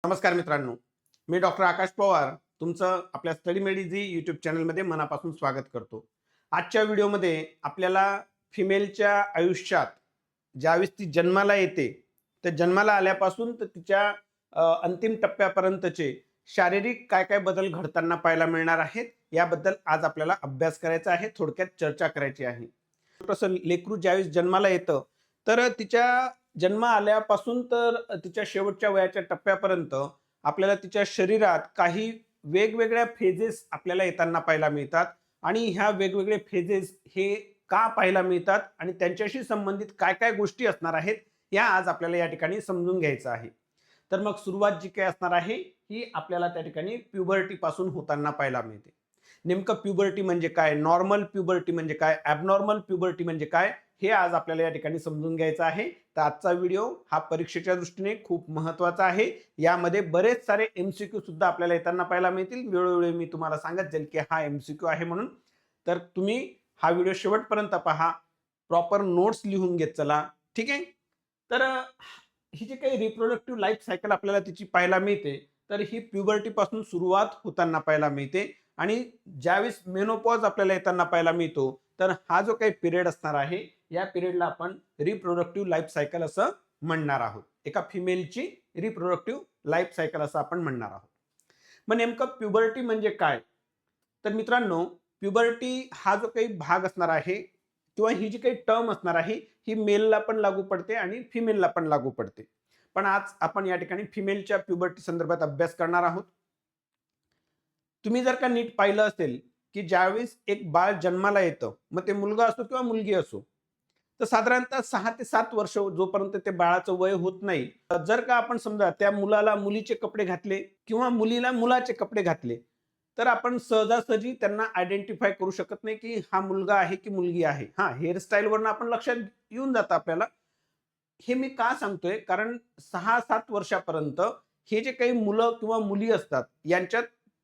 नमस्कार मित्रांनो, मी डॉक्टर आकाश पवार तुमचं आपल्या स्टडी मेडिझी यूट्यूब चॅनलमध्ये मनापासून स्वागत करतो. आजच्या व्हिडिओमध्ये आपल्याला फिमेलच्या आयुष्यात ज्यावेळेस ती जन्माला येते, तर जन्माला आल्यापासून तर तिच्या अंतिम टप्प्यापर्यंतचे शारीरिक काय काय बदल घडताना पाहायला मिळणार आहेत, याबद्दल आज आपल्याला अभ्यास करायचा आहे, थोडक्यात चर्चा करायची आहे. छोटंसं लेकरू ज्यावेळेस जन्माला येतं, तर तिच्या जन्म आल्यापासून तर तिच्या शेवटच्या वयाच्या टप्प्यापर्यंत आपल्याला तिच्या शरीरात काही वेगवेगळ्या फेजेस आपल्याला येताना पाहायला मिळतात आणि ह्या वेगवेगळे फेजेस हे का पाहायला मिळतात आणि त्यांच्याशी संबंधित काय काय गोष्टी असणार आहेत या आज आपल्याला या ठिकाणी समजून घ्यायचं आहे. तर मग सुरुवात जी काही असणार आहे ही आपल्याला त्या ठिकाणी प्युबर्टी पासून होताना पाहायला मिळते. नेमकं प्युबर्टी म्हणजे काय, नॉर्मल प्युबर्टी म्हणजे काय, ॲबनॉर्मल प्युबर्टी म्हणजे काय, हे आज आपल्याला या ठिकाणी समजून घ्यायचं आहे. तर आजचा व्हिडिओ हा परीक्षेच्या दृष्टीने खूप महत्त्वाचा आहे. यामध्ये बरेच सारे MCQ सुद्धा आपल्याला येताना पाहायला मिळतील. वेळोवेळी मी तुम्हाला सांगत जाईल की हा MCQ आहे म्हणून. तर तुम्ही हा व्हिडिओ शेवटपर्यंत पहा, प्रॉपर नोट्स लिहून घेत चला. ठीक आहे. तर ही जी काही रिप्रोडक्टिव्ह लाईफ सायकल आपल्याला तिची पाहायला मिळते, तर ही प्युबर्टी पासून सुरुवात होताना पाहायला मिळते आणि ज्यावेळेस मेनोपॉज आपल्याला येताना पाहायला मिळतो, तर हा जो काही पिरियड असणार आहे या पिरियडला आपण रिप्रोडक्टिव्ह लाईफ सायकल असं म्हणणार आहोत. एका फिमेलची रिप्रोडक्टिव्ह लाईफ सायकल असं आपण म्हणणार आहोत. मग नेमकं प्युबर्टी म्हणजे काय? तर मित्रांनो, प्युबर्टी हा जो काही भाग असणार आहे किंवा ही जी काही टर्म असणार आहे ही मेलला पण लागू पडते आणि फिमेलला पण लागू पडते. पण आज आपण या ठिकाणी फिमेलच्या प्युबर्टी संदर्भात अभ्यास करणार आहोत. तुम्ही जर का नीट पाहिलं असेल की ज्यावेळेस एक बाळ जन्माला येतं, मग ते मुलगा असो किंवा मुलगी असो, तर साधारणतः 6 ते 7 वर्ष जोपर्यंत ते बाळाचं वय होत नाही, जर का आपण समजा त्या मुलाला मुलीचे कपडे घातले किंवा मुलीला मुलाचे कपडे घातले, तर आपण सहजासहजी त्यांना आयडेंटिफाय करू शकत नाही की हा मुलगा आहे की मुलगी आहे. हां, हेअरस्टाईलवरनं आपण लक्षात येऊन जातं आपल्याला. हे मी का सांगतोय? कारण 6-7 वर्षापर्यंत हे जे काही मुलं किंवा मुली असतात, यांच्यात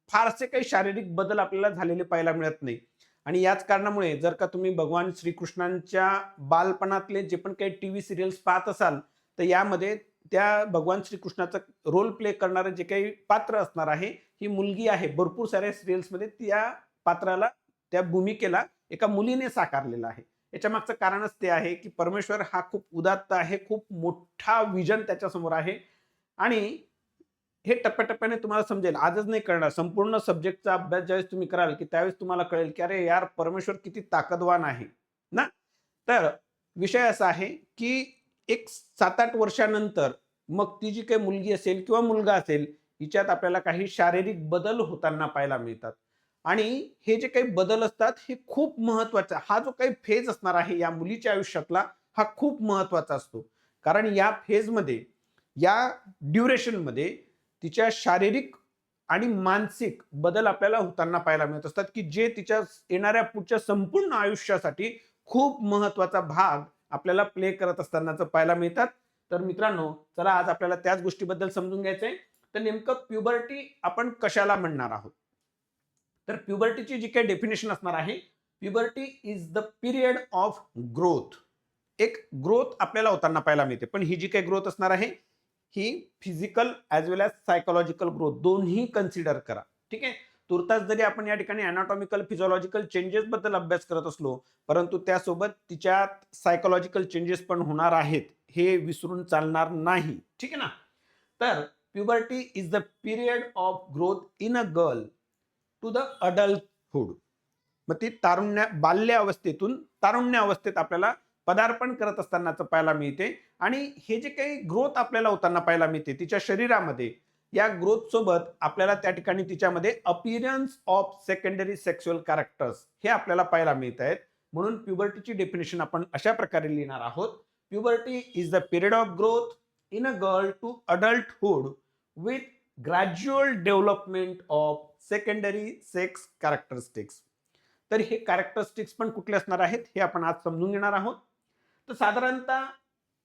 फारसे काही शारीरिक बदल आपल्याला झालेले पाहायला मिळत नाही. आणि याच कारणामुळे जर का तुम्ही भगवान श्रीकृष्णांच्या बालपणातले जे पण काही टीव्ही सिरियल्स पाहत असाल, तर यामध्ये त्या भगवान श्रीकृष्णाचा रोल प्ले करणारं जे काही पात्र असणार आहे, ही मुलगी आहे. भरपूर साऱ्या सीरियल्समध्ये त्या पात्राला, त्या भूमिकेला एका मुलीने साकारलेलं आहे. याच्यामागचं कारणच ते आहे की परमेश्वर हा खूप उदात्त आहे, खूप मोठा विजन त्याच्यासमोर आहे आणि हे टप्प्याटप्प्याने तुम्हाला समजेल. आजच नाही कळणार. संपूर्ण सब्जेक्टचा अभ्यास ज्यावेळेस तुम्ही कराल, की त्यावेळेस तुम्हाला कळेल, की अरे यार, परमेश्वर किती ताकदवान आहे ना. तर विषय असा आहे, की एक 7-8 वर्षानंतर मग ती जी काही मुलगी असेल किंवा मुलगा असेल, हिच्यात आपल्याला काही शारीरिक बदल होताना पाहायला मिळतात. आणि हे जे काही बदल असतात, हे खूप महत्त्वाचा, हा जो काही फेज असणार आहे या मुलीच्या आयुष्यातला, हा खूप महत्त्वाचा असतो. कारण या फेजमध्ये, या ड्युरेशनमध्ये तिच्या शारीरिक आणि मानसिक बदल आपल्याला होताना पाहायला मिळत असतात, की जे तिच्या येणाऱ्या पुढच्या संपूर्ण आयुष्यासाठी खूप महत्त्वाचा भाग आपल्याला प्ले करत असतानाचं पाहायला मिळतात. तर मित्रांनो, चला आज आपल्याला त्याच गोष्टीबद्दल समजून घ्यायचंय. तर नेमकं प्युबर्टी आपण कशाला म्हणणार आहोत? तर प्युबर्टीची जी काही डेफिनेशन असणार आहे, puberty is the period of growth. एक ग्रोथ आपल्याला होताना पाहायला मिळते. पण ही जी काही ग्रोथ असणार आहे, ही फिजिकल ॲज वेल ॲज सायकॉलॉजिकल ग्रोथ दोन्ही कन्सिडर करा. ठीक आहे. तुर्तास जरी आपण या ठिकाणी अनाटॉमिकल फिजिओलॉजिकल चेंजेस बद्दल अभ्यास करत असलो, परंतु त्यासोबत तिच्यात सायकॉलॉजिकल चेंजेस पण होणार आहेत, हे विसरून चालणार नाही. ठीक आहे ना. तर puberty is the period of growth in a girl to the adulthood. मग ती बाल्य अवस्थेतून तारुण्य अवस्थेत आपल्याला पदार्पण करत असतानाच पाहायला मिळते. आणि हे जे काही ग्रोथ आपल्याला होताना पाहायला मिळते तिच्या शरीरामध्ये, या ग्रोथ सोबत आपल्याला त्या ठिकाणी तिच्यामध्ये appearance of secondary sexual characters हे आपल्याला पाहायला मिळत आहेत. म्हणून प्युबर्टीची डेफिनेशन आपण अशा प्रकारे लिहिणार आहोत. Puberty is the period of growth in a girl to adulthood with gradual development of secondary sex characteristics. तर हे कॅरेक्टरिस्टिक्स पण कुठले असणार आहेत हे आपण आज समजून घेणार आहोत. तर साधारणतः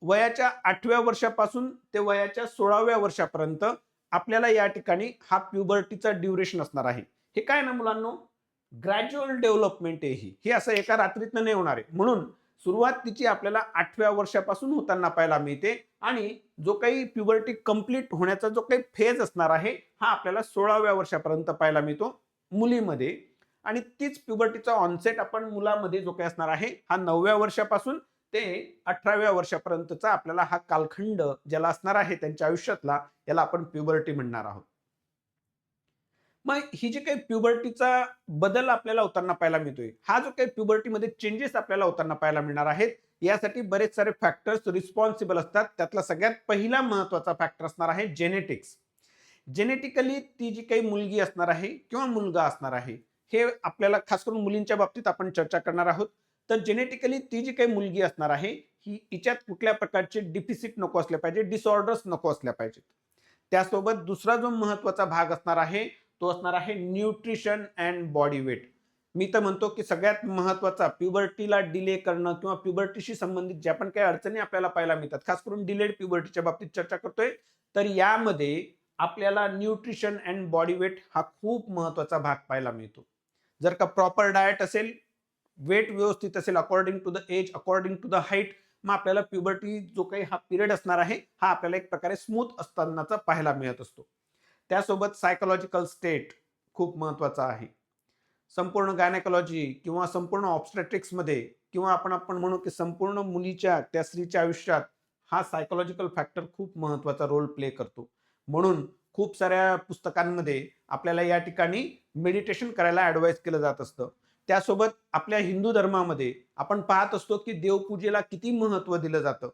वयाच्या 8व्या वर्षापासून ते वयाच्या 16व्या वर्षापर्यंत आपल्याला या ठिकाणी हा प्युबर्टीचा ड्युरेशन असणार आहे. हे काय ना मुलांनो, ग्रॅज्युअल डेव्हलपमेंट आहे ही. हे असं एका रात्रीतनं नाही होणार आहे. म्हणून सुरुवात तिची आपल्याला 8व्या वर्षापासून होताना पाहायला मिळते आणि जो काही प्युबर्टी कंप्लीट होण्याचा जो काही फेज असणार आहे हा आपल्याला 16व्या वर्षापर्यंत पाहायला मिळतो मुलीमध्ये. आणि तीच प्युबर्टीचा ऑनसेट आपण मुलामध्ये जो काही असणार आहे हा 9व्या वर्षापासून ते 18व्या वर्षापर्यंतचा आपल्याला हा कालखंड ज्याला असणार आहे त्यांच्या आयुष्यातला, याला आपण प्युबर्टी म्हणणार आहोत. मग ही जी काही प्युबर्टीचा बदल आपल्याला होताना पाहायला मिळतोय, हा जो काही प्युबर्टीमध्ये चेंजेस आपल्याला होताना पाहायला मिळणार आहेत, यासाठी बरेच सारे फॅक्टर्स रिस्पॉन्सिबल असतात. त्यातला सगळ्यात पहिला महत्वाचा फॅक्टर असणार आहे जेनेटिक्स. जेनेटिकली ती जी काही मुलगी असणार आहे किंवा मुलगा असणार आहे, हे आपल्याला खास करून मुलींच्या बाबतीत आपण चर्चा करणार आहोत. तर जेनेटिकली ती जी काही मुलगी असणार आहे ही हिच्यात कुठल्या प्रकारचे डिफिसिट नको असले पाहिजे, डिसऑर्डर्स नको असल्या पाहिजेत. त्यासोबत दुसरा जो महत्वाचा भाग असणार आहे तो असणार आहे न्यूट्रिशन अँड बॉडी वेट. मी तर म्हणतो की सगळ्यात महत्वाचा प्युबर्टीला डिले करणं किंवा प्युबर्टीशी संबंधित ज्या पण काही अडचणी आपल्याला पाहायला मिळतात, खास करून डिलेड प्युबर्टीच्या बाबतीत चर्चा करतोय, तर यामध्ये आपल्याला न्यूट्रिशन अँड बॉडी वेट हा खूप महत्वाचा भाग पाहायला मिळतो. जर का प्रॉपर डाएट असेल, वेट व्यवस्थित असेल according to the age, according to the height, मग आपल्याला प्युबर्टी जो काही हा पिरियड असणार आहे हा आपल्याला एक प्रकारे स्मूथ असतानाचा पाहायला मिळत असतो. त्यासोबत सायकोलॉजिकल स्टेट खूप महत्वाचा आहे. संपूर्ण गायनेकॉलॉजी किंवा संपूर्ण ऑब्स्टेट्रिक्स मध्ये किंवा आपण म्हणू की संपूर्ण मुलीच्या त्या स्त्रीच्या आयुष्यात हा सायकोलॉजिकल फॅक्टर खूप महत्वाचा रोल प्ले करतो. म्हणून खूप साऱ्या पुस्तकांमध्ये आपल्याला या ठिकाणी मेडिटेशन करायला ऍडवाइस केलं जात असतं. त्यासोबत आपल्या हिंदू धर्मामध्ये आपण पाहत असतो की देवपूजेला किती महत्व दिलं जातं.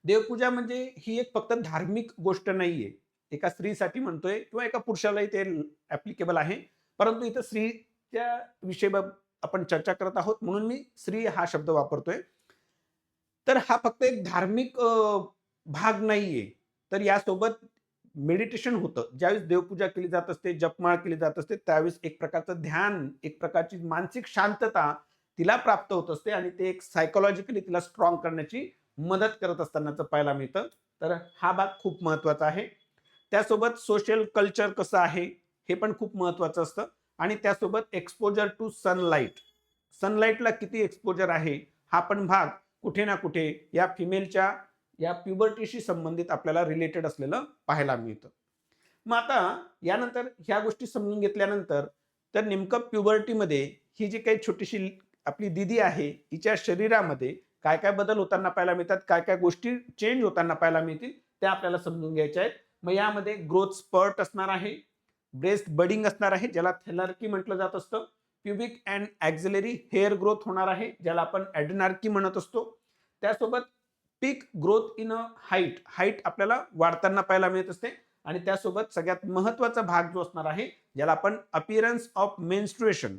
देवपूजा म्हणजे ही एक फक्त धार्मिक गोष्ट नाहीये, एका स्त्रीसाठी म्हणतोय किंवा एका पुरुषालाही ते ऍप्लिकेबल आहे, परंतु इथं स्त्रीच्या विषयी आपण चर्चा करत आहोत म्हणून मी स्त्री हा शब्द वापरतोय. तर हा फक्त एक धार्मिक भाग नाहीये, तर यासोबत मेडिटेशन होतं. ज्यावेळेस देवपूजा केली जात असते, जपमाळ केली जात असते, त्यावेळेस एक प्रकारचं ध्यान, एक प्रकारची मानसिक शांतता तिला प्राप्त होत असते आणि ते एक सायकोलॉजिकली तिला स्ट्रॉंग करण्याची मदत करत असतानाचं पाहायला मिळतं. तर हा भाग खूप महत्वाचा आहे. त्यासोबत सोशल कल्चर कसं आहे हे पण खूप महत्वाचं असतं आणि त्यासोबत एक्सपोजर टू सनलाईट, सनलाईटला किती एक्सपोजर आहे हा पण भाग कुठे ना कुठे या फिमेलच्या या प्युबर्टीशी संबंधित आपल्याला रिलेटेड असलेलं पाहायला मिळतं. मग आता यानंतर ह्या गोष्टी समजून घेतल्यानंतर तर नेमकं प्युबर्टीमध्ये ही जी काही छोटीशी आपली दिदी आहे हिच्या शरीरामध्ये काय काय बदल होताना पाहायला मिळतात, काय काय गोष्टी चेंज होताना पाहायला मिळतील त्या आपल्याला समजून घ्यायच्या आहेत. मग यामध्ये ग्रोथ स्पर्ट असणार आहे, ब्रेस्ट बडिंग असणार आहे ज्याला थेलर्की म्हटलं जात असतं, pubic and axillary hair growth होणार आहे ज्याला आपण ॲडनार्की म्हणत असतो. त्यासोबत peak growth in a height, height आपल्याला वाढताना पाहायला मिळत असते आणि त्यासोबत सगळ्यात महत्वाचा भाग जो असणार आहे ज्याला आपण अपीअरन्स ऑफ मेन्स्ट्रुएशन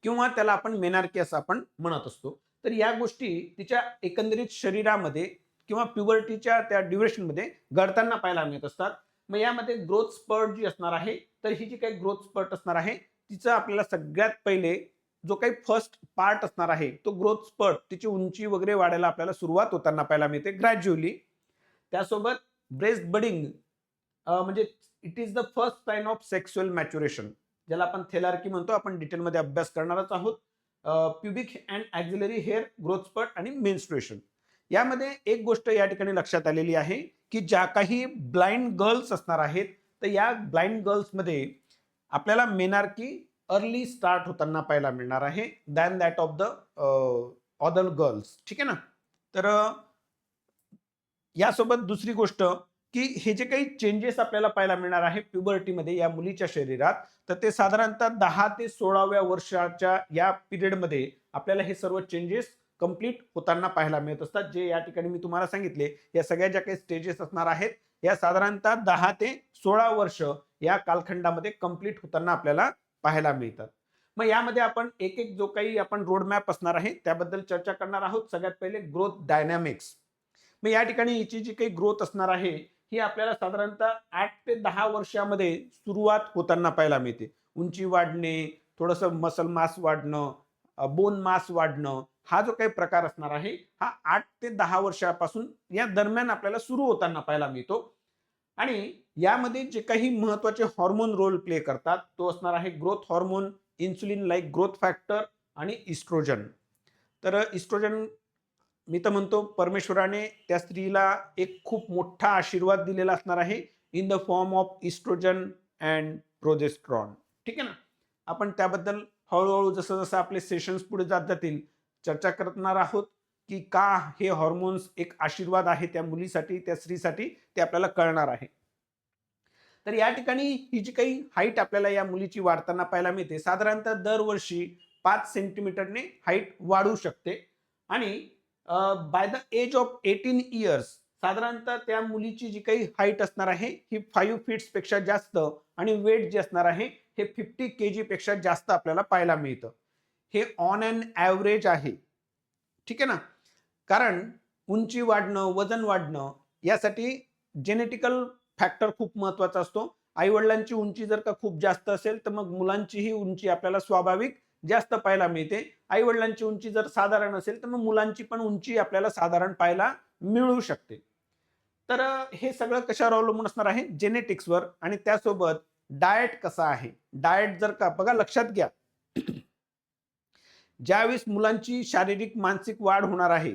किंवा त्याला आपण मेनार्की असं आपण म्हणत असतो. तर या गोष्टी तिच्या एकंदरीत शरीरामध्ये किंवा प्युबर्टीच्या त्या ड्युरेशनमध्ये घडताना पाहायला मिळत असतात. मग यामध्ये ग्रोथ स्पर्ट जी असणार आहे, तर ही जी काही ग्रोथ स्पर्ट असणार आहे तिचं आपल्याला सगळ्यात पहिले जो काही फर्स्ट पार्ट असणार आहे तो ग्रोथ स्पर्ट, तिची उंची वगैरे वाढायला आपल्याला सुरुवात होताना पाहायला मिळते ग्रॅज्युअली. त्यासोबत ब्रेस्ट बडिंग म्हणजे it is the first sign of sexual maturation ज्याला आपण थेलार्की म्हणतो, आपण डिटेलमध्ये अभ्यास करणारच आहोत. Pubic and axillary hair growth spurt आणि मेन्स्ट्रुएशन. यामध्ये एक गोष्ट या ठिकाणी लक्षात आलेली आहे की ज्या काही ब्लाइंड गर्ल्स असणार आहेत तर या ब्लाइंड गर्ल्समध्ये आपल्याला मेनार्की अर्ली स्टार्ट होताना पाहायला मिळणार आहे than that of the other girls. ठीक आहे ना. तर यासोबत दुसरी गोष्ट की हे जे काही चेंजेस आपल्याला पाहायला मिळणार आहे प्युबर्टीमध्ये या मुलीच्या शरीरात, तर ते साधारणतः 10 ते 16व्या वर्षाच्या या पिरियडमध्ये आपल्याला हे सर्व चेंजेस कंप्लीट होताना पाहायला मिळत असतात. जे या ठिकाणी मी तुम्हाला सांगितले या सगळ्या ज्या काही स्टेजेस असणार आहेत या साधारणतः 10 ते 16 वर्ष या कालखंडामध्ये कंप्लीट होताना आपल्याला पाहायला मिळतात. मग यामध्ये आपण एक एक जो काही आपण रोड मॅप असणार आहे त्याबद्दल चर्चा करणार आहोत. सगळ्यात पहिले ग्रोथ डायनॅमिक्स. मग या ठिकाणी हिची जी काही ग्रोथ असणार आहे ही आपल्याला साधारणतः 8 ते 10 वर्षामध्ये सुरुवात होताना पाहायला मिळते. उंची वाढणे, थोडंसं मसल मास वाढणं, बोन मास वाढणं, हा जो काही प्रकार असणार आहे हा 8 ते 10 वर्षापासून या दरम्यान आपल्याला सुरू होताना पाहायला मिळतो. आणि यामध्ये जे काही महत्वाचे हॉर्मोन रोल प्ले करतात तो असणार आहे growth hormone, insulin like growth factor आणि इस्ट्रोजन. तर इस्ट्रोजन, मी तर म्हणतो परमेश्वराने त्या स्त्रीला एक खूप मोठा आशीर्वाद दिलेला असणार आहे in the form of estrogen and progesterone. ठीक आहे ना. आपण त्याबद्दल हळूहळू जसं जसं आपले सेशन्स पुढे जात जातील चर्चा करणार आहोत की का हे हॉर्मोन्स एक आशीर्वाद आहे त्या मुलीसाठी, त्या स्त्रीसाठी, ते आपल्याला कळणार आहे. तर या ठिकाणी ही जी काही हाईट आपल्याला या मुलीची वाढताना पाहायला मिळते, साधारणतः दरवर्षी 5 सेंटीमीटरने हाईट वाढू शकते. आणि by the age of 18 years साधारणतः त्या मुलीची जी काही हाईट असणार आहे ही 5 फीट्स पेक्षा जास्त, आणि वेट जे असणार आहे हे 50 kg पेक्षा जास्त आपल्याला पाहायला मिळतं. हे ऑन अन ॲव्हरेज आहे. ठीक आहे ना. कारण उंची वाढणं, वजन वाढणं यासाठी जेनेटिकल फॅक्टर खूप महत्वाचा असतो. आई-वडिलांची उंची जर का खूप जास्त असेल तर मग मुलांचीही उंची आपल्याला स्वाभाविक जास्त पाहायला मिळते. आई-वडिलांची उंची जर साधारण असेल तर मग मुलांची पण उंची आपल्याला साधारण पाहायला मिळू शकते. तर हे सगळं कशावर अवलंबून असणार आहे? जेनेटिक्सवर. आणि त्यासोबत डाएट कसा आहे? डाएट जर का बघा, लक्षात घ्या, ज्यावेळेस मुलांची शारीरिक मानसिक वाढ होणार आहे,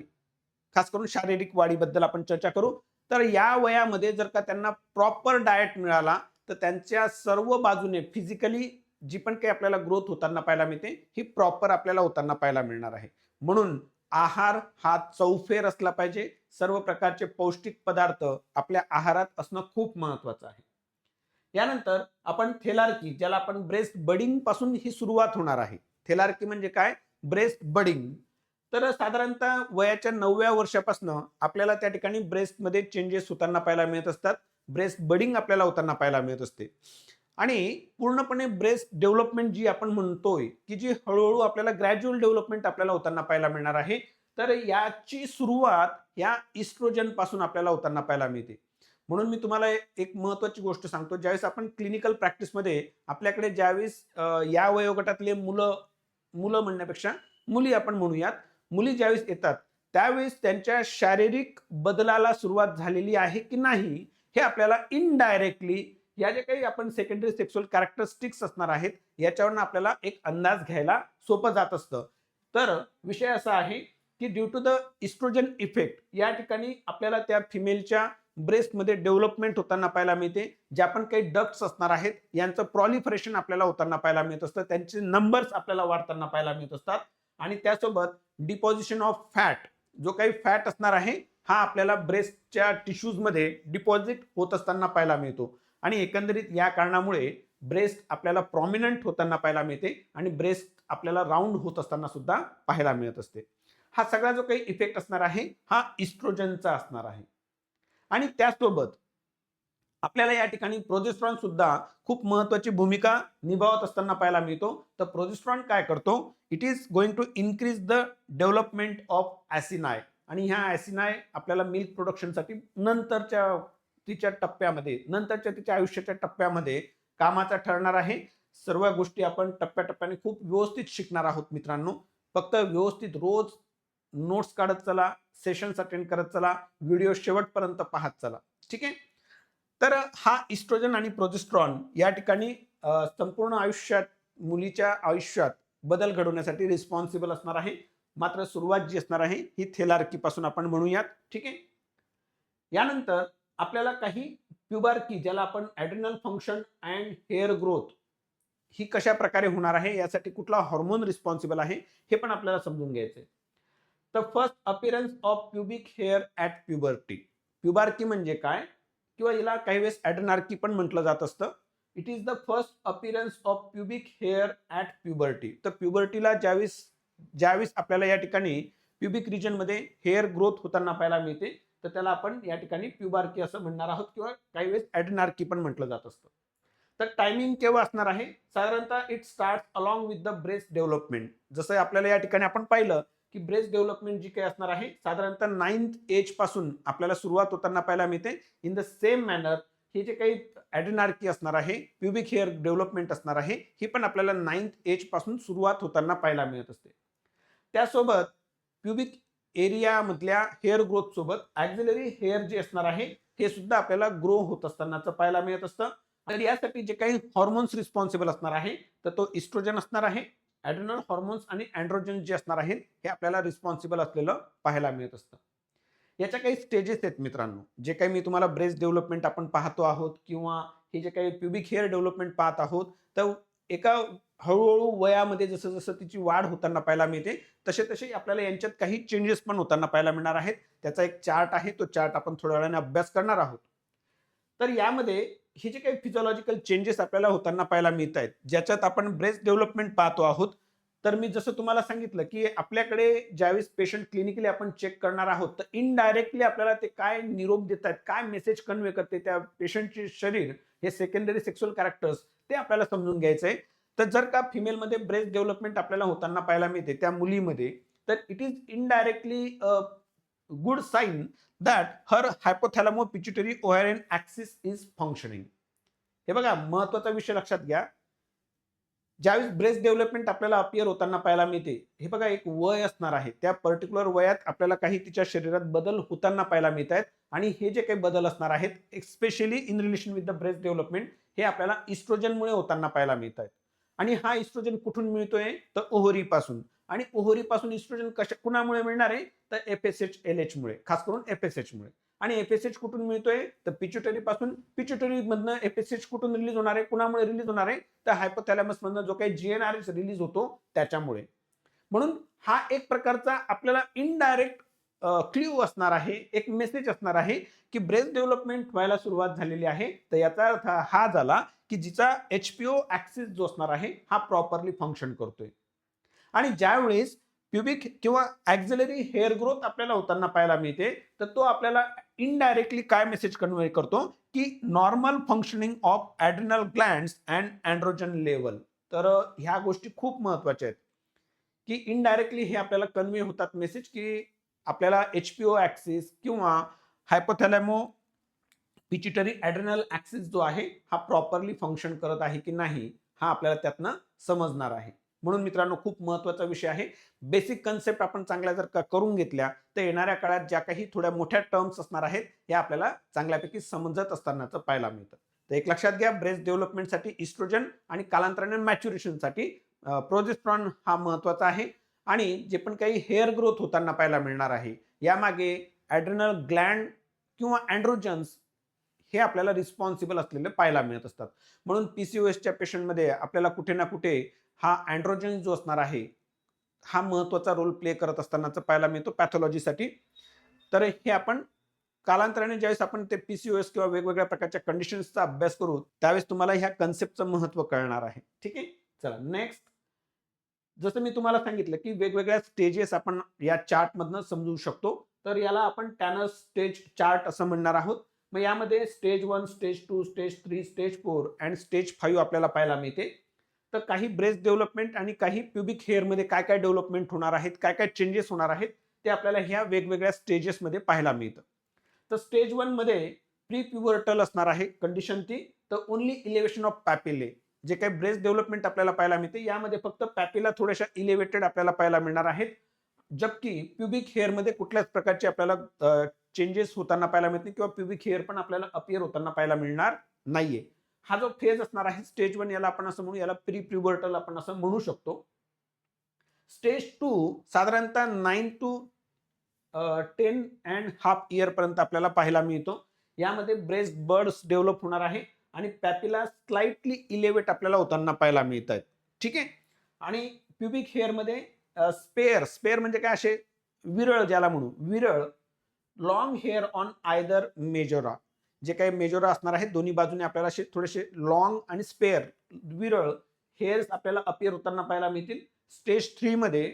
खास करून शारीरिक वाढीबद्दल आपण चर्चा करू, तर या वयामध्ये जर का त्यांना प्रॉपर डाएट मिळाला तर त्यांच्या सर्व बाजूने फिजिकली जी पण काही आपल्याला ग्रोथ होताना पाहायला मिळते ही प्रॉपर आपल्याला होताना पाहायला मिळणार आहे. म्हणून आहार हा चौफेर असला पाहिजे. सर्व प्रकारचे पौष्टिक पदार्थ आपल्या आहारात असणं खूप महत्वाचं आहे. यानंतर आपण थेलार्की, ज्याला आपण ब्रेस्ट बडिंग पासून ही सुरुवात होणार आहे. थेलार्की म्हणजे काय? Breast budding. तर साधारणतः वयाच्या 9व्या वर्षापासून आपल्याला त्या ठिकाणी ब्रेस्टमध्ये चेंजेस होताना पाहायला मिळत असतात. ब्रेस्ट बडिंग आपल्याला होताना पाहायला मिळत असते. आणि पूर्णपणे ब्रेस्ट डेव्हलपमेंट जी आपण म्हणतोय की जी हळूहळू आपल्याला ग्रॅज्युअल डेव्हलपमेंट आपल्याला होताना पाहायला मिळणार आहे, तर याची सुरुवात या इस्ट्रोजन पासून आपल्याला होताना पाहायला मिळते. म्हणून मी तुम्हाला एक महत्वाची गोष्ट सांगतो. ज्यावेळेस आपण क्लिनिकल प्रॅक्टिसमध्ये आपल्याकडे ज्यावेळेस या वयोगटातले मुलं, मुलं म्हणण्यापेक्षा मुली आपण म्हणूयात, मुली ज्यावेळेस येतात त्यावेळेस त्यांच्या शारीरिक बदलाला सुरुवात झालेली आहे की नाही हे आपल्याला इनडायरेक्टली या जे काही आपण सेकंडरी सेक्शुअल कॅरेक्टरिस्टिक्स असणार आहेत याच्यावरून आपल्याला एक अंदाज घ्यायला सोपं जात असतं. तर विषय असा आहे की due to the estrogen effect या ठिकाणी आपल्याला त्या फिमेलच्या ब्रेस्टमध्ये डेव्हलपमेंट होताना पाहायला मिळते. ज्या पण काही डक्ट्स असणार आहेत यांचं प्रॉलिफरेशन आपल्याला होताना पाहायला मिळत असतं. त्यांचे नंबर्स आपल्याला वाढताना पाहायला मिळत असतात. आणि त्यासोबत डिपॉझिशन ऑफ फॅट, जो काही फॅट असणार आहे हा आपल्याला ब्रेस्टच्या टिश्यूजमध्ये डिपॉझिट होत असताना पाहायला मिळतो. आणि एकंदरीत या कारणामुळे ब्रेस्ट आपल्याला प्रॉमिनंट होताना पाहायला मिळते आणि ब्रेस्ट आपल्याला राऊंड होत असताना सुद्धा पाहायला मिळत असते. हा सगळा जो काही इफेक्ट असणार आहे हा इस्ट्रोजनचा असणार आहे. आणि त्यासोबत आपल्याला या ठिकाणी प्रोजेस्ट्रॉन सुद्धा खूप महत्वाची भूमिका निभावत असताना पाहायला मिळतो. तर प्रोजेस्ट्रॉन काय करतो? It is going to increase the development of acini. आणि ह्या ॲसिनाय आपल्याला मिल्क प्रोडक्शनसाठी नंतरच्या तिच्या टप्प्यामध्ये, नंतरच्या तिच्या आयुष्याच्या टप्प्यामध्ये कामाचा ठरणार आहे. सर्व गोष्टी आपण टप्प्याटप्प्याने खूप व्यवस्थित शिकणार आहोत मित्रांनो. फक्त व्यवस्थित रोज नोट्स काढत चला, सेशन्स अटेंड करत चला, व्हिडिओ शेवटपर्यंत पाहत चला. ठीक आहे. तर हा इस्ट्रोजन आणि प्रोजेस्ट्रॉन या ठिकाणी संपूर्ण आयुष्यात, मुलीच्या आयुष्यात बदल घडवण्यासाठी रिस्पॉन्सिबल असणार आहे. मात्र सुरुवात जी असणार आहे ही थेलार्की पासून आपण म्हणूयात. ठीक आहे. यानंतर आपल्याला काही प्युबार्की, ज्याला आपण adrenal function and hair growth, ही कशा प्रकारे होणार आहे, यासाठी कुठला हॉर्मोन रिस्पॉन्सिबल आहे हे पण आपल्याला समजून घ्यायचंय. तर first appearance of pubic hair at puberty. Pubarche म्हणजे काय, किंवा याला काही वेळेस ॲड्रेनार्की पण म्हटलं जात असतं. It is the first appearance of pubic hair at puberty. तर प्युबर्टीला ज्यावेळेस ज्यावेळेस आपल्याला या ठिकाणी प्युबिक रिजनमध्ये हेअर ग्रोथ होताना पाहायला मिळते तर त्याला आपण या ठिकाणी प्युबार्की असं म्हणणार आहोत, किंवा काही वेळेस ॲड्रेनार्की पण म्हटलं जात असतं. तर टायमिंग केव्हा असणार आहे? साधारणतः it start along with the breast development. जसं आपल्याला या ठिकाणी आपण पाहिलं की ब्रेस्ट डेव्हलपमेंट जी काही असणार आहे साधारणतः 9th एज पासून आपल्याला सुरुवात होताना पाहायला मिळते. इन द सेम मॅनर हे जे काही ॲड्रेनार्की असणार आहे, प्युबिक हेअर डेव्हलपमेंट असणार आहे, ही पण आपल्याला 9th एज पासून सुरुवात होताना पाहायला मिळत असते. त्यासोबत प्युबिक एरिया मधल्या हेअर ग्रोथ सोबत ॲक्झिलरी हेअर जे असणार आहे हे सुद्धा आपल्याला ग्रो होत असतानाच पाहायला मिळत असतं. तर यासाठी जे काही हॉर्मोन्स रिस्पॉन्सिबल असणार आहे तर तो इस्ट्रोजन असणार आहे, ॲड्रिनल हॉर्मोन्स आणि अँड्रोजन जे असणार आहेत हे आपल्याला रिस्पॉन्सिबल असलेलं पाहायला मिळत असतं. याच्या काही स्टेजेस आहेत मित्रांनो, जे काही मी तुम्हाला ब्रेस्ट डेव्हलपमेंट आपण पाहतो आहोत किंवा हे जे काही प्युबिक हेअर डेव्हलपमेंट पाहत आहोत, तर एका हळूहळू वयामध्ये जसं जसं तिची वाढ होताना पाहायला मिळते, तसे तसे आपल्याला यांच्यात काही चेंजेस पण होताना पाहायला मिळणार आहेत. त्याचा एक चार्ट आहे, तो चार्ट आपण थोड्या वेळाने अभ्यास करणार आहोत. तर यामध्ये हे जे काही फिजिओलॉजिकल चेंजेस आपल्याला होताना पाहायला मिळत आहेत, ज्याच्यात आपण ब्रेस्ट डेव्हलपमेंट पाहतो आहोत. तर मी जसं तुम्हाला सांगितलं, की आपल्याकडे ज्यावेळेस पेशंट क्लिनिकली आपण चेक करणार आहोत, तर इनडायरेक्टली आपल्याला ते काय निरोप देत आहेत, काय मेसेज कन्वे करते त्या पेशंटचे शरीर, हे सेकंडरी सेक्शुअल कॅरेक्टर्स ते आपल्याला समजून घ्यायचं आहे. तर जर का फिमेलमध्ये ब्रेस्ट डेव्हलपमेंट आपल्याला होताना पाहायला मिळते त्या मुलीमध्ये, तर it is indirectly good sign that her hypothalamo pituitary ovarian axis is functioning. हे बघा, महत्वाचा विषय लक्षात घ्या. ज्यावेळेस ब्रेस्ट डेव्हलपमेंट आपल्याला अपियर होताना पाहायला मिळते, हे बघा एक वय असणार आहे. त्या पर्टिक्युलर वयात आपल्याला काही तिच्या शरीरात बदल होताना पाहायला मिळत आहेत आणि हे जे काही बदल असणार आहेत, especially in relation with the breast development, हे आपल्याला इस्ट्रोजनमुळे होताना पाहायला मिळत आहेत. आणि हा इस्ट्रोजन कुठून मिळतोय? तर ओव्हरीपासून. आणि ओव्हरीपासून इस्ट्रोजन कुणामुळे मिळणार आहे? तर एफएसएच एलएच मुळे, खास करून एफएसएच मुळे. आणि एफएसएच कुठून मिळतोय? तर पिच्युटरी पासून. पिच्युटरी मधनं एफएसएच कुठून रिलीज होणार आहे? कुणामुळे रिलीज होणार आहे? तर हायपोथॅलॅमस मधनं जो काही जीएनआरएच रिलीज होतो त्याच्यामुळे. म्हणून हा एक प्रकारचा आपल्याला इनडायरेक्ट क्ल्यू असणार आहे, एक मेसेज असणार आहे, की ब्रेस्ट डेव्हलपमेंट व्हायला सुरुवात झालेली आहे. तर याचा अर्थ हा झाला, की जिचा एचपीओ ऍक्सिस जो असणार आहे हा प्रॉपरली फंक्शन करतोय. आणि ज्यावेळेस प्युबिक किंवा ॲक्झिलरी हेअर ग्रोथ आपल्याला होताना पाहायला मिळते, तर तो आपल्याला इनडायरेक्टली काय मेसेज कन्वे करतो, की normal functioning of adrenal glands and androgen level. तर ह्या गोष्टी खूप महत्वाच्या आहेत, की इनडायरेक्टली हे आपल्याला कन्वे होतात मेसेज, की आपल्याला एचपीओ ॲक्सिस किंवा हायपोथॅलॅमो पिट्युटरी ॲड्रिनल ॲक्सिस जो आहे हा प्रॉपरली फंक्शन करत आहे की नाही, हा आपल्याला त्यातनं समजणार आहे. म्हणून मित्रांनो, खूप महत्वाचा विषय आहे. बेसिक कन्सेप्ट आपण चांगल्या जर का करून घेतल्या, तर येणाऱ्या काळात ज्या काही थोड्या मोठ्या टर्म्स असणार आहेत, या आपल्याला चांगल्यापैकी समजत असतानाचं पाहायला मिळतं. तर एक लक्षात घ्या, ब्रेस्ट डेव्हलपमेंटसाठी इस्ट्रोजन आणि कालांतराने मॅच्युरेशनसाठी प्रोजेस्ट्रॉन हा महत्वाचा आहे. आणि जे पण काही हेअर ग्रोथ होताना पाहायला मिळणार आहे, यामागे ॲड्रिनल ग्लँड किंवा अँड्रोजन्स हे आपल्याला रिस्पॉन्सिबल असलेले पाहायला मिळत असतात. म्हणून पीसीओएसच्या पेशंटमध्ये आपल्याला कुठे ना कुठे हा अँड्रोजन जो असणार आहे, हा महत्वाचा रोल प्ले करत असतानाच पाहायला मिळतो पॅथॉलॉजीसाठी. तर हे आपण कालांतराने ज्यावेळेस आपण ते पीसीओएस किंवा वेगवेगळ्या प्रकारच्या कंडिशन्सचा अभ्यास करू, त्यावेळेस तुम्हाला ह्या कन्सेप्टचं महत्व कळणार आहे. ठीक आहे. चला नेक्स्ट. जसं मी तुम्हाला सांगितलं, की वेगवेगळ्या स्टेजेस आपण या चार्टमधनं समजू शकतो. तर याला आपण टॅनर स्टेज चार्ट असं म्हणणार आहोत. मग यामध्ये stage 1, stage 2, stage 3, stage 4 and stage 5 आपल्याला पाहायला मिळते. तर काही ब्रेस्ट डेव्हलपमेंट आणि काही प्युबिक हेअरमध्ये काय काय डेव्हलपमेंट होणार आहेत, काय काय चेंजेस होणार आहेत, ते आपल्याला ह्या वेगवेगळ्या स्टेजेसमध्ये पाहायला मिळतं. तर स्टेज 1 मध्ये प्री प्युबर्टल असणार आहे कंडिशन ती. तर ओनली इलेव्हेशन ऑफ पॅपिले, जे काही ब्रेस्ट डेव्हलपमेंट आपल्याला पाहायला मिळते, यामध्ये फक्त पॅपिला थोड्याशा इलेव्हेटेड आपल्याला पाहायला मिळणार आहेत. जबकि प्युबिक हेअरमध्ये कुठल्याच प्रकारचे आपल्याला चेंजेस होताना पाहायला मिळत नाही किंवा प्युबिक हेअर पण आपल्याला अपियर होताना पाहायला मिळणार नाहीये. हा जो फेज असणार आहे स्टेज 1, याला आपण असं म्हणू, याला प्री प्युबर्टल आपण असं म्हणू शकतो. स्टेज 2 साधारणतः 9 टू 10 अँड हाफ इयर पर्यंत आपल्याला पाहायला मिळतो. यामध्ये ब्रेस्ट बर्ड्स डेव्हलप होणार आहे आणि पॅपिला स्लाइटली इलेव्हेट आपल्याला होताना पाहायला मिळत आहेत. ठीक आहे. आणि प्युबिक हेअरमध्ये स्पेअर म्हणजे काय, असे विरळ ज्याला म्हणू, विरळ long hair on either majora, जे काही मेजोरा असणार आहे दोन्ही बाजूने आपल्याला असे थोडेसे लॉंग आणि स्पेअर विरळ हेअर्स आपल्याला अपियर होताना पाहायला मिळतील. स्टेज 3 मध्ये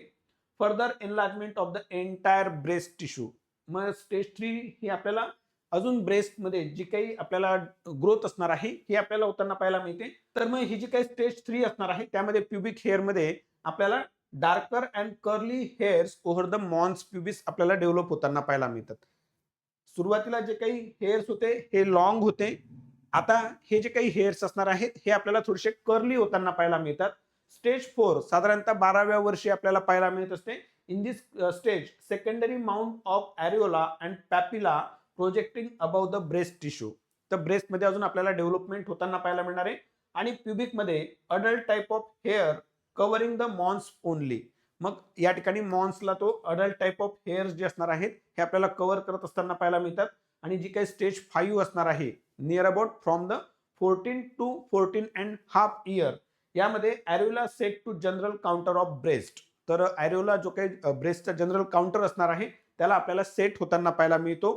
further enlargement of the entire breast tissue. मग स्टेज 3 ही आपल्याला अजून ब्रेस्टमध्ये जी काही आपल्याला ग्रोथ असणार आहे ही आपल्याला होताना पाहायला मिळते. तर मग ही जी काही स्टेज 3 असणार आहे, त्यामध्ये प्युबिक हेअरमध्ये आपल्याला darker and curly hairs over the mons pubis आपल्याला डेव्हलप होताना पाहायला मिळतात. सुरुवातीला जे काही हेअर्स होते हे लॉंग होते. आता हे जे काही हेअर्स असणार आहेत हे आपल्याला थोडेसे कर्ली होताना पाहायला मिळतात. स्टेज 4 साधारणतः 12व्या वर्षी आपल्याला पाहायला मिळत असते. In this stage secondary mount of areola and papilla projecting above the breast tissue. तर ब्रेस्टमध्ये अजून आपल्याला डेव्हलपमेंट होताना पाहायला मिळणार आहे. आणि प्युबिकमध्ये adult type of hair covering the mons only. मग या ठिकाणी मॉन्सला तो अडल्ट टाईप ऑफ हेअर्स जे असणार आहेत हे आपल्याला कव्हर करत असताना पाहायला मिळतात. आणि जी काही स्टेज 5 असणार आहे near about from the 14 to 14.5 year, यामध्ये areola set to general contour of breast. तर ॲरिओला जो काही ब्रेस्टचा जनरल काउंटर असणार आहे त्याला आपल्याला सेट होताना पाहायला मिळतो.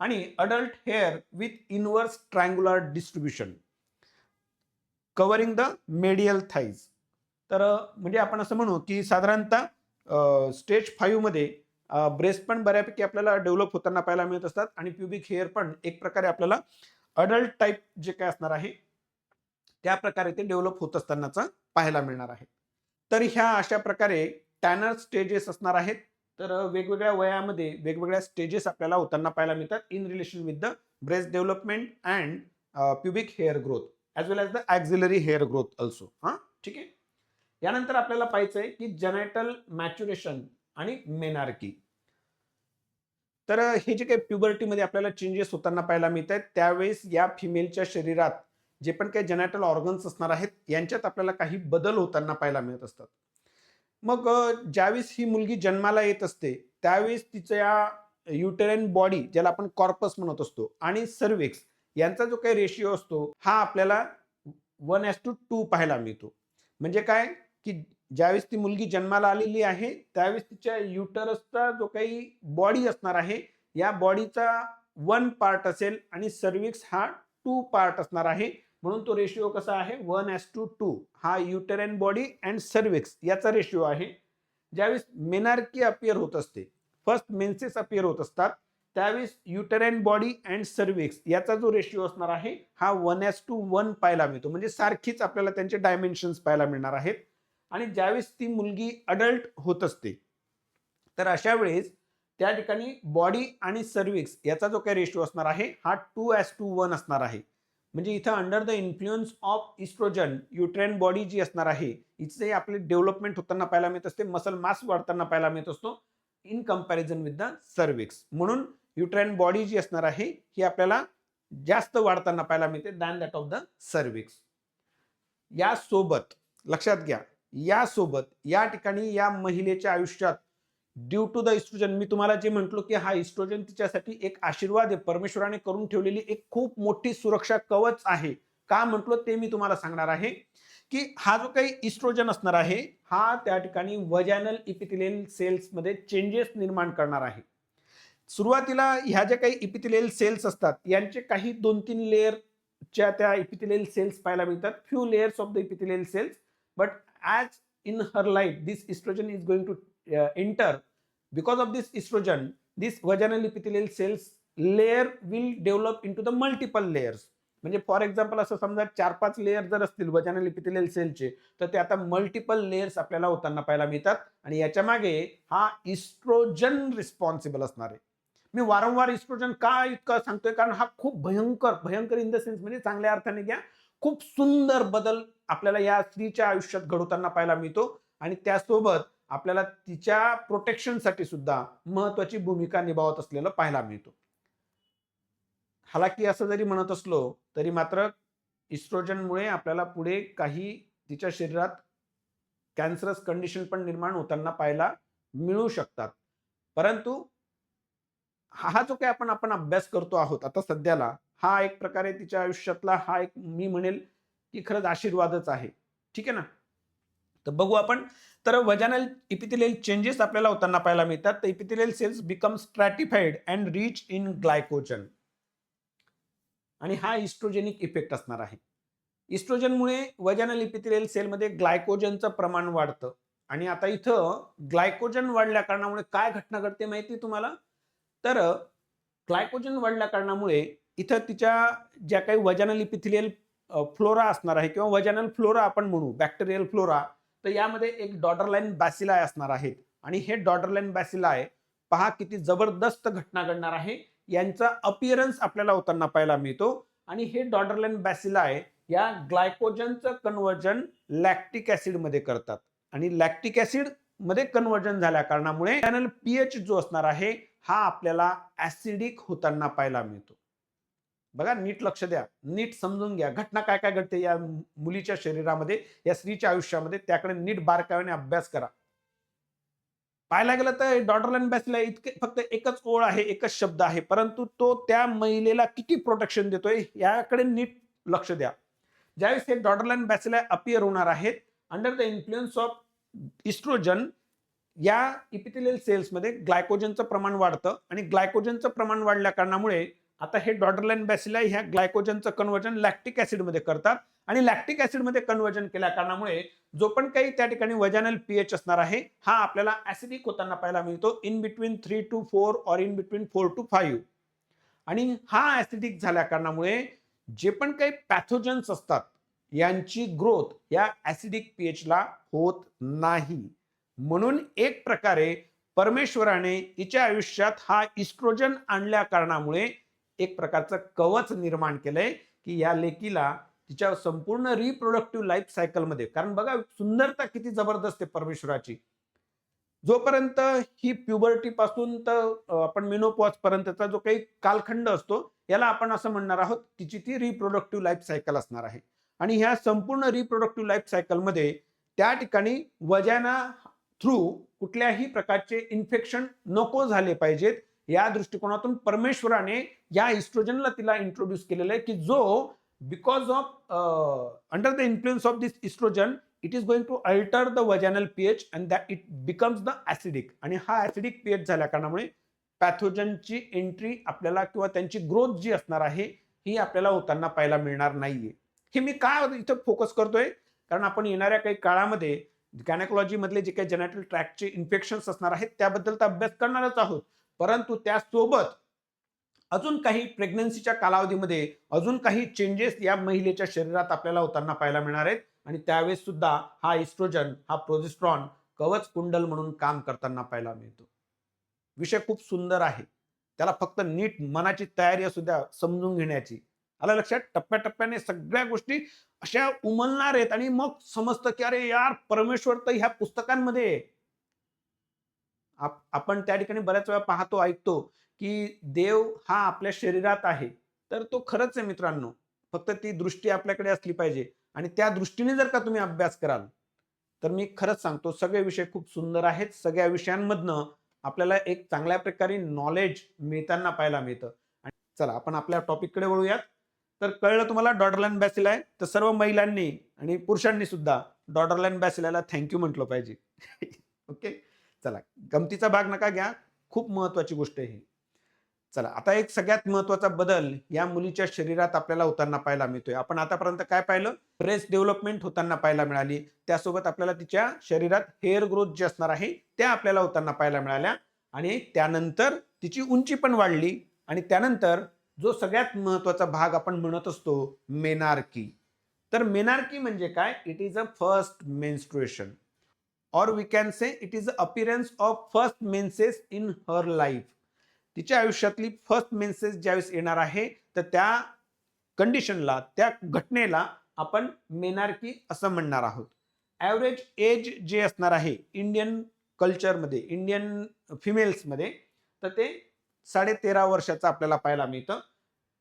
आणि adult hair with inverse triangular distribution covering the medial thighs. तर म्हणजे आपण असं म्हणू की साधारणतः स्टेज 5 मध्ये ब्रेस्ट पण बऱ्यापैकी आपल्याला डेव्हलप होताना पाहायला मिळत असतात आणि प्युबिक हेअर पण एक प्रकारे आपल्याला अडल्ट टाईप जे काय असणार आहे त्या प्रकारे ते डेव्हलप होत असतानाचा पाहायला मिळणार आहे. तर ह्या अशा प्रकारे टॅनर स्टेजेस असणार आहेत. तर वेगवेगळ्या वयामध्ये वेगवेगळ्या स्टेजेस आपल्याला होताना पाहायला मिळतात in relation with the breast development and pubic hair growth as well as the auxiliary hair growth also. हां, ठीक आहे. यानंतर आपल्याला पाहायचं आहे की जेनेटल मॅच्युरेशन आणि मेनार्की. तर हे जे काही प्युबर्टीमध्ये आपल्याला चेंजेस होताना पाहायला मिळत आहेत त्यावेळेस या फिमेलच्या शरीरात जे पण काही जेनेटल ऑर्गन्स असणार आहेत यांच्यात आपल्याला काही बदल होताना पाहायला मिळत असतात. मग ज्यावेळेस ही मुलगी जन्माला येत असते त्यावेळेस तिच्या युटेराइन बॉडी ज्याला आपण कॉर्पस म्हणत असतो आणि सर्विक्स यांचा जो काही रेशिओ असतो हा आपल्याला 1:2 पाहायला मिळतो. म्हणजे काय की ज्यावेळेस ती मुलगी जन्माला आलेली आहे त्यावेळेस तिच्या युटरसचा जो काही बॉडी असणार आहे या बॉडीचा 1 पार्ट असेल आणि सर्विक्स हा 2 पार्ट असणार आहे. म्हणून तो रेशिओ कसा आहे 1:2. हा युटेराइन बॉडी अँड सर्विक्स याचा रेशिओ आहे. ज्यावेळेस मेनार्की अपियर होत असते, फर्स्ट मेन्सेस अपियर होत असतात त्यावेळेस युटेराइन बॉडी अँड सर्विक्स याचा जो रेशिओ असणार आहे हा 1:1 पाहायला मिळतो. म्हणजे सारखीच आपल्याला त्यांचे डायमेन्शन्स पाहायला मिळणार आहेत. आणि ज्यावेळेस ती मुलगी अडल्ट होत असते तर अशा वेळेस त्या ठिकाणी बॉडी आणि सर्विक्स याचा जो काही रेशिओ असणार आहे हा 2:1 असणार आहे. म्हणजे इथं under the influence of oestrogen uterine body जी असणार आहे हिचे आपले डेव्हलपमेंट होताना पाहायला मिळत असते, मसल मास वाढताना पाहायला मिळत असतो in comparison with the cervix. म्हणून युट्रेन बॉडी जी असणार आहे ही आपल्याला जास्त वाढताना पाहायला मिळते than that of the cervix. यासोबत लक्षात घ्या, यासोबत या ठिकाणी या महिलेच्या आयुष्यात ड्यू टू द इस्ट्रोजन, मी तुम्हाला जे म्हटलो की हा इस्ट्रोजन तिच्यासाठी एक आशीर्वाद आहे, परमेश्वराने करून ठेवलेली एक खूप मोठी सुरक्षा कवच आहे. का म्हटलो ते मी तुम्हाला सांगणार आहे की हा जो काही इस्ट्रोजन असणार आहे हा त्या ठिकाणी वजायनल इपिथेलियल सेल्स मध्ये चेंजेस निर्माण करणार आहे. सुरुवातीला ह्या ज्या काही इपिथेलियल सेल्स असतात यांचे काही 2-3 लेअरच्या त्या इपिथेलियल सेल्स पाहायला मिळतात, few layers of the epithelial cells. But as in her life this estrogen is going to enter. Because of this estrogen this vaginal epithelial cells layer will develop into the multiple layers. म्हणजे for example असं समजा 4-5 layer जर असतील वजानल epithelial सेलचे तर ते आता multiple layers आपल्याला होताना पाहायला मिळतात. आणि याच्या मागे हा इस्ट्रोजन रिस्पॉन्सिबल असणार आहे. मी वारंवार इस्ट्रोजन का इतकं सांगतोय कारण हा खूप भयंकर भयंकर इन द सेन्स म्हणजे चांगल्या अर्थाने घ्या खूप सुंदर बदल आपल्याला या स्त्रीच्या आयुष्यात घडवताना पाहायला मिळतो. आणि त्यासोबत आपल्याला तिच्या प्रोटेक्शनसाठी सुद्धा महत्वाची भूमिका निभावत असलेलं पाहायला मिळतो. हालाकी असं जरी म्हणत असलो तरी मात्र इस्ट्रोजनमुळे आपल्याला पुढे काही तिच्या शरीरात कॅन्सरस कंडिशन पण निर्माण होताना पाहायला मिळू शकतात. परंतु हा जो काही आपण अभ्यास करतो आहोत आता सध्याला हा एक प्रकारे तिच्या आयुष्यातला हा एक मी म्हणेल की खरंच आशीर्वादच आहे. ठीक आहे ना. तर बघू आपण. तर वजानल इपिथेलियल चेंजेस आपल्याला होताना पाहायला मिळतात. तर epithelial cells become stratified and rich in glycogen. आणि हा इस्ट्रोजेनिक इफेक्ट असणार आहे. इस्ट्रोजनमुळे वजानल इपिथेलियल सेलमध्ये ग्लायकोजनचं प्रमाण वाढतं. आणि आता इथं ग्लायकोजन वाढल्या कारणामुळे काय घटना घडते माहिती तुम्हाला. तर ग्लायकोजन वाढल्या कारणामुळे इथं तिच्या ज्या काही वजानल इपिथेलियल फ्लोरा असणार आहे किंवा वजानल फ्लोरा आपण म्हणू बॅक्टेरियल फ्लोरा, तर यामध्ये एक डॉटरलाइन बॅसिलाय असणार आहेत. आणि हे डॉटरलाइन बॅसिलाय पहा किती जबरदस्त घटना घडणार आहे. यांचा अपिअरन्स आपल्याला होताना पाहायला मिळतो. आणि हे डॉटरलाइन बॅसिलाय या ग्लायकोजनचं कन्व्हर्जन लॅक्टिक ऍसिड मध्ये करतात. आणि लॅक्टिक ऍसिड मध्ये कन्व्हर्जन झाल्या कारणामुळे पीएच जो असणार आहे हा आपल्याला ऍसिडिक होताना पाहायला मिळतो. बघा, नीट लक्ष द्या, नीट समजून घ्या, घटना काय काय घडते या मुलीच्या शरीरामध्ये, या स्त्रीच्या आयुष्यामध्ये, त्याकडे नीट बारकाईने अभ्यास करा. पाहायला गेलं तर डॉटरलँड बॅसिला इतके फक्त एकच ओळ आहे, एकच शब्द आहे, परंतु तो त्या महिलेला किती प्रोटेक्शन देतोय याकडे नीट लक्ष द्या. ज्यावेळेस हे डॉटरलँड बॅसिला अपियर होणार आहेत under the influence of estrogen, या इपिथेलियल सेल्समध्ये ग्लायकोजनचं प्रमाण वाढतं आणि ग्लायकोजनचं प्रमाण वाढल्या कारणामुळे आता हे डॉटरलँड बॅसिला ह्या ग्लायकोजनचं कन्व्हर्जन लॅक्टिक ऍसिडमध्ये करतात आणि लॅक्टिक ऍसिडमध्ये कन्व्हर्जन केल्या कारणामुळे जो पण काही त्या ठिकाणी वजानल पीएच असणार आहे हा आपल्याला ऍसिडिक होताना पाहायला मिळतो इन बिटवीन 3 to 4 और इन बिटवीन 4 to 5. आणि हा ऍसिडिक झाल्या कारणामुळे जे पण काही पॅथोजन्स असतात यांची ग्रोथ या ऍसिडिक पीएच ला होत नाही. म्हणून एक प्रकारे परमेश्वराने तिच्या आयुष्यात हा इस्ट्रोजन आणल्या कारणामुळे एक प्रकारचं कवच निर्माण केलंय की या लेकीला तिच्या संपूर्ण रिप्रोडक्टिव्ह लाईफ सायकल मध्ये, कारण बघा सुंदरता किती जबरदस्त आहे परमेश्वराची, जोपर्यंत ही प्युबर्टी पासून तर आपण मेनोपॉज पर्यंतचा जो काही कालखंड असतो याला आपण असं म्हणणार आहोत तिची ती रिप्रोडक्टिव्ह लाईफ सायकल असणार आहे. आणि ह्या संपूर्ण रिप्रोडक्टिव्ह लाईफ सायकल मध्ये त्या ठिकाणी वजाना थ्रू कुठल्याही प्रकारचे इन्फेक्शन नको झाले पाहिजेत या दृष्टिकोनातून परमेश्वराने या इस्ट्रोजनला तिला इंट्रोड्यूस केलेलं आहे की जो because of under the influence of this oestrogen it is going to alter the vaginal pH and that it becomes the acidic. आणि हा ऍसिडिक पीएच झाल्या कारणामुळे पॅथोजनची एंट्री आपल्याला किंवा त्यांची ग्रोथ जी असणार आहे ही आपल्याला होताना पाहायला मिळणार नाहीये. हे मी काय इथं फोकस करतोय कारण आपण येणाऱ्या काही काळामध्ये गायनेकोलॉजी मधले जे काही जेनेटल ट्रॅकचे इन्फेक्शन्स असणार आहेत त्याबद्दल तर अभ्यास करणारच आहोत, परंतु त्यासोबत अजून काही प्रेग्नन्सीच्या कालावधीमध्ये अजून काही चेंजेस या महिलेच्या शरीरात आपल्याला होताना पाहायला मिळणार आहेत आणि त्यावेळेस सुद्धा हा इस्ट्रोजन, हा प्रोजेस्ट्रॉन कवच कुंडल म्हणून काम करताना पाहायला मिळतो. विषय खूप सुंदर आहे, त्याला फक्त नीट मनाची तयारी असू द्या समजून घेण्याची. आलं लक्षात? टप्प्याटप्प्याने सगळ्या गोष्टी अशा उमलणार आहेत आणि मग समजतं की अरे यार परमेश्वर तर ह्या पुस्तकांमध्ये आपण त्या ठिकाणी बऱ्याच वेळा पाहतो ऐकतो की देव हा आपल्या शरीरात आहे, तर तो खरंच आहे मित्रांनो, फक्त ती दृष्टी आपल्याकडे असली पाहिजे आणि त्या दृष्टीने जर का तुम्ही अभ्यास कराल तर मी खरंच सांगतो सगळे विषय खूप सुंदर आहेत. सगळ्या विषयांमधनं आपल्याला एक चांगल्या प्रकारे नॉलेज मिळताना पाहायला मिळतं. आणि चला आपण आपल्या टॉपिककडे वळूयात. तर कळलं तुम्हाला डॉटरलँड बॅसिला आहे, तर सर्व महिलांनी आणि पुरुषांनी सुद्धा डॉटरलँड बॅसिलाला थँक्यू म्हटलं पाहिजे. ओके, चला गमतीचा भाग नका घ्या, खूप महत्वाची गोष्ट आहे ही. चला आता एक सगळ्यात महत्वाचा बदल या मुलीच्या शरीरात आपल्याला होताना पाहायला मिळतोय. आपण आतापर्यंत काय पाहिलं? ब्रेस्ट डेव्हलपमेंट होताना पाहायला मिळाली, त्यासोबत आपल्याला तिच्या शरीरात हेअर ग्रोथ जे असणार आहे त्या आपल्याला होताना पाहायला मिळाल्या आणि त्यानंतर तिची उंची पण वाढली आणि त्यानंतर जो सगळ्यात महत्वाचा भाग आपण म्हणत असतो मेनार्की. तर मेनार्की म्हणजे काय? It is a first menstruation or we can say it is appearance of first menses in her life. तिच्या आयुष्यातली फर्स्ट मेन्सेस ज्यावेळेस येणार आहे तर त्या कंडिशनला, त्या घटनेला आपण मेनार्की असं म्हणणार आहोत. ॲव्हरेज एज जे असणार आहे इंडियन कल्चरमध्ये, इंडियन फिमेल्समध्ये, तर ते 13.5 वर्षाचं आपल्याला पाहायला मिळतं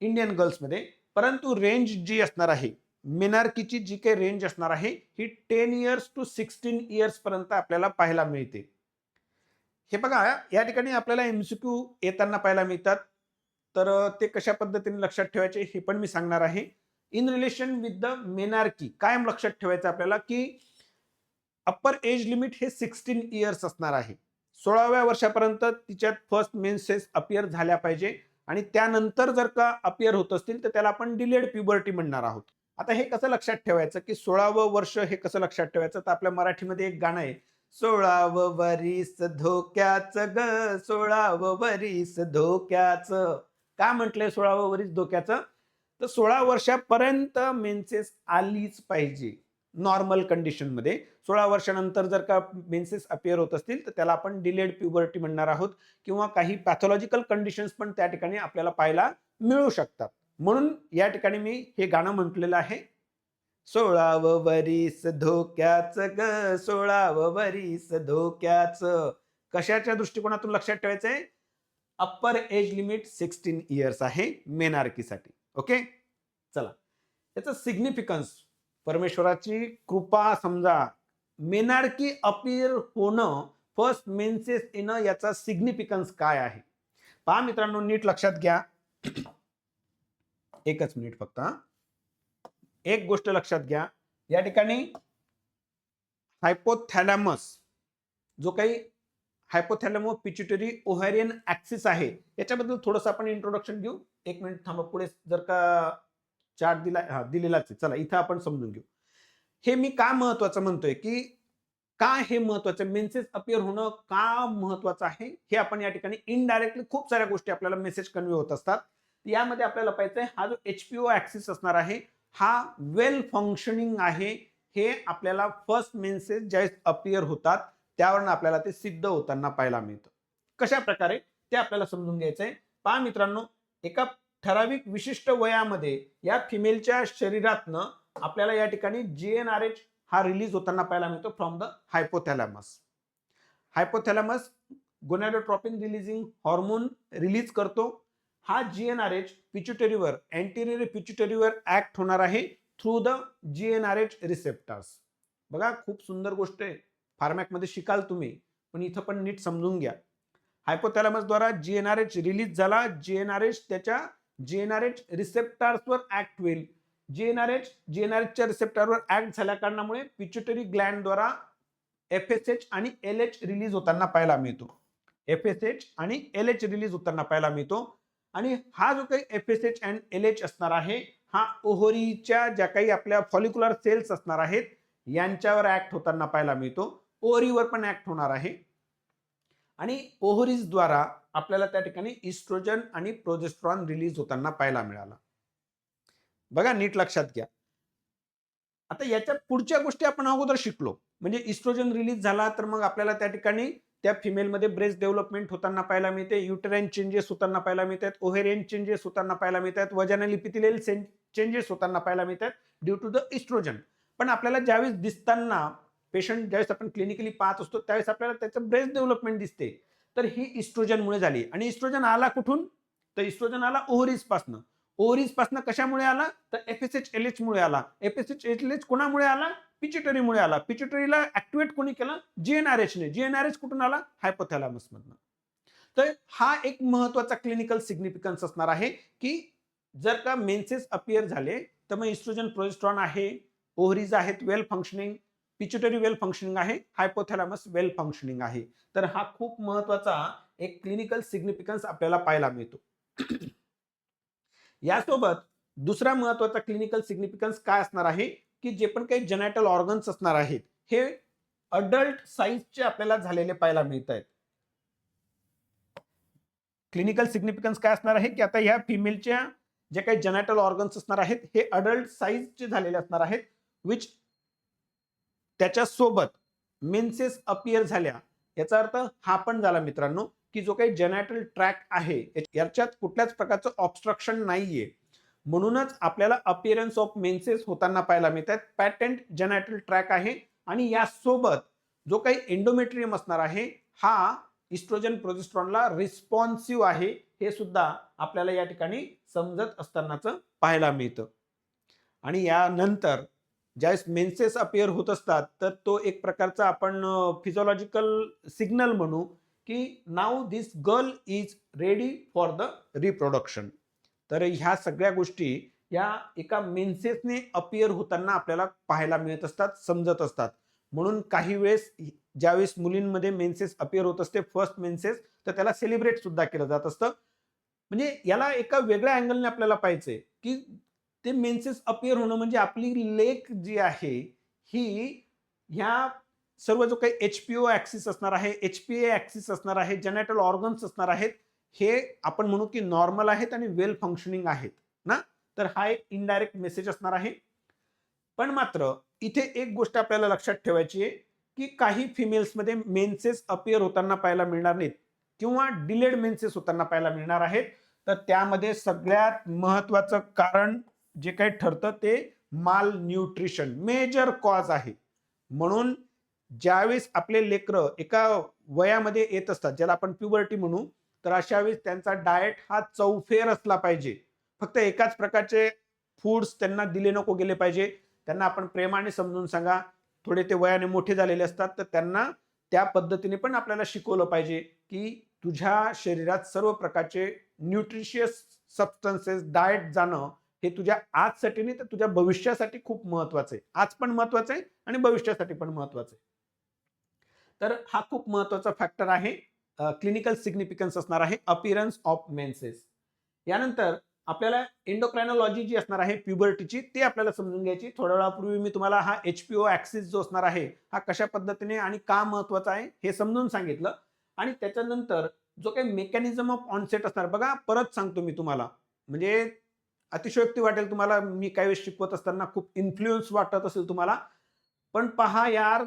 इंडियन गर्ल्समध्ये. परंतु रेंज जी असणार आहे मेनार्कीची, जी काही रेंज असणार आहे ही 10 इयर्स टू 16 इयर्स पर्यंत आपल्याला पाहायला मिळते. हे बघा या ठिकाणी आपल्याला एमसीक्यू येताना पाहायला मिळतात, तर ते कशा पद्धतीने लक्षात ठेवायचे हे पण मी सांगणार आहे. In relation with the menarche कायम लक्षात ठेवायचं आपल्याला की अप्पर एज लिमिट हे 16 इयर्स असणार आहे. 16व्या वर्षापर्यंत तिच्यात फर्स्ट मेन्सेस अपियर झाल्या पाहिजे आणि त्यानंतर जर का अपियर होत असतील तर त्याला आपण डिलेड प्युबर्टी म्हणणार आहोत. आता हे कसं लक्षात ठेवायचं की 16वं वर्ष हे कसं लक्षात ठेवायचं? तर आपल्या मराठीमध्ये एक गाणं आहे, 16वं वरीस धोक्याचं ग, 16वं वरीस धोक्याचं. का म्हटलंय 16वं वरीस धोक्याचं? तर 16 वर्षापर्यंत मेन्सेस आलीच पाहिजे नॉर्मल कंडिशनमध्ये. 16 वर्षानंतर जर का मेन्सेस अपियर होत असतील तर त्याला आपण डिलेड प्युबर्टी म्हणणार आहोत किंवा काही पॅथॉलॉजिकल कंडिशन्स पण त्या ठिकाणी आपल्याला पाहायला मिळू शकतात. म्हणून या ठिकाणी मी हे गाणं म्हटलेलं आहे, 16वं वरीस धोक्याचं ग, 16वं वरीस धोक्याचं. कशाच्या दृष्टिकोनातून लक्षात ठेवायचंय? अप्पर एज लिमिट 16 इयर्स आहे मेनार्कीसाठी. ओके, चला याचं सिग्निफिकन्स, परमेश्वराची कृपा समजा, मेनार्की अपीअर होणं, फर्स्ट मेन्सेस येणं, याचा सिग्निफिकन्स काय आहे पहा मित्रांनो, नीट लक्षात घ्या. एकच मिनिट फक्त. एक गोष्ट लक्षात घ्या, या ठिकाणी हायपोथॅलॅमस, जो काही हायपोथॅलॅमो पिट्युटरी ओव्हॅरियन ऍक्सिस आहे, याच्याबद्दल थोडंसं आपण इंट्रोडक्शन घेऊ. एक मिनिट थांबा, पुढे जर का चार्ट दिलेलाच आहे, चला इथं आपण समजून घेऊ. हे मी का महत्वाचं म्हणतोय, की का हे महत्वाचं, मेन्सेस अपिअर होणं का महत्वाचं आहे, हे आपण या ठिकाणी इनडायरेक्टली खूप साऱ्या गोष्टी आपल्याला मेसेज कन्वे होत असतात. यामध्ये आपल्याला पाहिजे हा जो एचपीओ ऍक्सिस असणार आहे, हा वेल फंक्शनिंग आहे. हे आपल्याला फर्स्ट मेन्सेस ज्यावेळेस अपिअर होतात त्यावरून आपल्याला ते सिद्ध होताना पाहायला मिळतं. कशा प्रकारे ते आपल्याला समजून घ्यायचंय. पहा मित्रांनो, एका ठराविक विशिष्ट वयामध्ये या फिमेलच्या शरीरातनं आपल्याला या ठिकाणी जीएनआरएच हा रिलीज होताना पाहायला मिळतो from the hypothalamus. Hypothalamus gonadotropin releasing hormone release करतो. हा जीएनआरएच पिट्युटरीवर, अँटेरियर पिट्युटरीवर ऍक्ट होणार आहे थ्रू द जीएनआरएच रिसेप्टर्स. बघा खूप सुंदर गोष्ट आहे, फार्मॅकमध्ये शिकाल तुम्ही, पण इथं पण नीट समजून घ्या. हायपोथॅलॅमस द्वारा जीएनआरएच रिलीज झाला, जीएनआरएच त्याच्या जीएनआरएच रिसेप्टर्सवर ऍक्ट होईल. जीएनआरएचच्या रिसेप्टरवर ऍक्ट झाल्या कारणामुळे पिट्युटरी ग्लँडद्वारा एफएसएच आणि एलएच रिलीज होताना पाहायला मिळतो. एफएसएच आणि एलएच रिलीज होताना पाहायला मिळतो. आणि हा जो काही एफएसएच अँड एलएच असणार आहे, हा ओव्हरीच्या ज्या काही आपल्या फॉलिक्युलर सेल्स असणार आहेत यांच्यावर ऍक्ट होताना पाहायला मिळतो. ओव्हरीवर पण ऍक्ट होणार आहे. आणि ओव्हरीज द्वारा आपल्याला त्या ठिकाणी इस्ट्रोजन आणि प्रोजेस्टेरॉन रिलीज होताना पाहायला मिळाला. बघा नीट लक्षात घ्या. आता याच्या पुढच्या गोष्टी आपण अगोदर शिकलो, म्हणजे इस्ट्रोजन रिलीज झाला तर मग आपल्याला त्या ठिकाणी त्या फिमेलमध्ये ब्रेस्ट डेव्हलपमेंट होताना पाहायला मिळते, युटेराइन चेंजेस होताना पाहायला मिळतात, ओव्हेरियन चेंजेस होताना पाहायला मिळतात, वजानल इपिथेलियल चेंजेस होताना पाहायला मिळतात ड्यू टू द इस्ट्रोजन. पण आपल्याला ज्यावेळेस दिसताना पेशंट ज्यावेळेस आपण क्लिनिकली पाहत असतो त्यावेळेस आपल्याला त्याचं ब्रेस्ट डेव्हलपमेंट दिसते, तर ही इस्ट्रोजनमुळे झाली. आणि इस्ट्रोजन आला कुठून, तर इस्ट्रोजन आला ओव्हरीज पासून. ओव्हरीज पासून कशामुळे आला, तर एफएसएच एलएच मुळे आला. एफएसएच एलएच कोणामुळे आला, पिट्युटरीमुळे आला. पिट्युटरीला ऍक्टिव्हेट कोणी केलं, जीएनआरएच ने. जीएनआरएच कुठून आला, हायपोथॅलॅमस मधनं. तर हा एक महत्वाचा क्लिनिकल सिग्निफिकन्स असणार आहे, की जर का मेन्सेस अपिअर झाले तर मग इस्ट्रोजन प्रोजेस्टेरॉन आहे, ओव्हरीज आहेत वेल फंक्शनिंग, पिट्युटरी वेल फंक्शनिंग आहे, हायपोथॅलॅमस वेल फंक्शनिंग आहे. तर हा खूप महत्वाचा एक क्लिनिकल सिग्निफिकन्स आपल्याला पाहायला मिळतो. यासोबत दुसरा महत्वाचा क्लिनिकल सिग्निफिकन्स काय असणार आहे, की जे पण काही जेनेटल ऑर्गन्स असणार आहेत हे अडल्ट साईजचे आपल्याला झालेले पाहायला मिळत आहेत. क्लिनिकल सिग्निफिकन्स काय असणार आहे, की आता ह्या फिमेलच्या जे काही जेनेटल ऑर्गन्स असणार आहेत हे अडल्ट साईजचे झालेले असणार आहेत, विच त्याच्या सोबत मेन्सेस अपिअर झाल्या. याचा अर्थ हा पण झाला मित्रांनो, की जो काही जेनेटल ट्रॅक आहे याच्यात कुठल्याच प्रकारचं ऑब्स्ट्रक्शन नाहीये, म्हणूनच आपल्याला अपिअरन्स ऑफ मेन्सेस होताना पाहायला मिळतात. पॅटेंट जेनेटल ट्रॅक आहे आणि यासोबत जो काही एंडोमेट्रियम असणार आहे हा इस्ट्रोजन प्रोजेस्टेरॉनला रिस्पॉन्सिव्ह आहे, हे सुद्धा आपल्याला या ठिकाणी समजत असतानाच पाहायला मिळतं. आणि यानंतर ज्यावेळेस मेन्सेस अपिअर होत असतात तर तो एक प्रकारचा आपण फिजिओलॉजिकल सिग्नल म्हणू, की now this girl is ready for the reproduction. तर ह्या सगळ्या गोष्टी या एका मेन्सेसने अपिअर होताना आपल्याला पाहायला मिळत असतात, समजत असतात. म्हणून काही वेळेस ज्यावेळेस मुलींमध्ये मेन्सेस अपिअर होत असते फर्स्ट मेन्सेस, तर त्याला सेलिब्रेट सुद्धा केलं जात असतं. म्हणजे याला एका वेगळ्या अँगलने आपल्याला पाहायचंय, की ते मेन्सेस अपिअर होणं म्हणजे आपली लेक जी आहे ही ह्या सर्व जो काही एचपीओ ऍक्सिस असणार आहे, एचपीए ऍक्सिस असणार आहे, जेनेटल ऑर्गन्स असणार आहेत, हे आपण म्हणू की नॉर्मल आहेत आणि वेल फंक्शनिंग आहेत ना. तर हा एक इनडायरेक्ट मेसेज असणार आहे. पण मात्र इथे एक गोष्ट आपल्याला लक्षात ठेवायची आहे, की काही फिमेल्समध्ये मेन्सेस अपिअर होताना पाहायला मिळणार नाहीत किंवा डिलेड मेन्सेस होताना पाहायला मिळणार आहेत. तर त्यामध्ये सगळ्यात महत्वाचं कारण जे काही ठरतं ते माल न्यूट्रिशन मेजर कॉज आहे. म्हणून ज्यावेळेस आपले लेकरं एका वयामध्ये येत असतात, ज्याला आपण प्युबर्टी म्हणू, तर अशा वेळेस त्यांचा डाएट हा चौफेर असला पाहिजे. फक्त एकाच प्रकारचे फूड्स त्यांना दिले नको गेले पाहिजे. त्यांना आपण प्रेमाने समजून सांगा. थोडे ते वयाने मोठे झालेले असतात, तर त्यांना त्या पद्धतीने पण आपल्याला शिकवलं पाहिजे, की तुझ्या शरीरात सर्व प्रकारचे न्यूट्रिशियस सबस्टन्सेस डाएट जाणं हे तुझ्या आजसाठी नाही तर तुझ्या भविष्यासाठी खूप महत्वाचं आहे. आज पण महत्वाचं आहे आणि भविष्यासाठी पण महत्वाचं आहे. तर हा खूप महत्वाचा फॅक्टर आहे. क्लिनिकल सिग्निफिकन्स असणार आहे अपीअरन्स ऑफ मेन्सेस. यानंतर आपल्याला एंडोक्रायनॉलॉजी जी असणार आहे प्युबर्टीची ती आपल्याला समजून घ्यायची. थोड्या वेळापूर्वी मी तुम्हाला हा HPO ऍक्सिस जो असणार आहे हा कशा पद्धतीने आणि का महत्वाचा आहे हे समजून सांगितलं. आणि त्याच्यानंतर जो काही मेकॅनिझम ऑफ ऑनसेट असणार बघा, परत सांगतो मी तुम्हाला, म्हणजे अतिशयोक्ती वाटेल तुम्हाला, मी काही वेळेस शिकवत असताना खूप इन्फ्लुएन्स वाटत असेल तुम्हाला, पण पहा यार,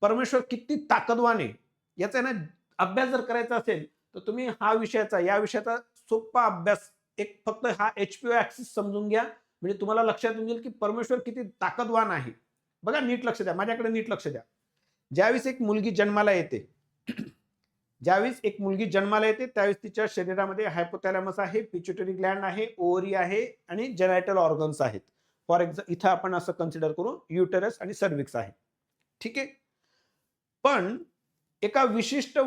परमेश्वर किती ताकदवान आहे याचा ना अभ्यास जर करायचा असेल तर तुम्ही या विषयाचा सोपा अभ्यास, एक फक्त हा HPO ऍक्सिस समजून घ्या, म्हणजे तुम्हाला लक्षात येईल की परमेश्वर किती ताकदवान आहे. बघा, नीट लक्ष द्या, माझ्याकडे नीट लक्ष द्या. ज्यावेळेस एक मुलगी जन्माला येते ज्यावेळेस एक मुलगी जन्माला येते त्यावेळेस तिच्या शरीरामध्ये हायपोथॅलॅमस आहे, पिट्युटरी ग्लँड आहे, ओव्हरी आहे आणि जेनायटल ऑर्गन्स आहेत. फॉर एक्झाम्पल इथं आपण असं कन्सिडर करू, युटरस आणि सर्व्हिक्स आहे. ठीक आहे. पण एका विशिष्ट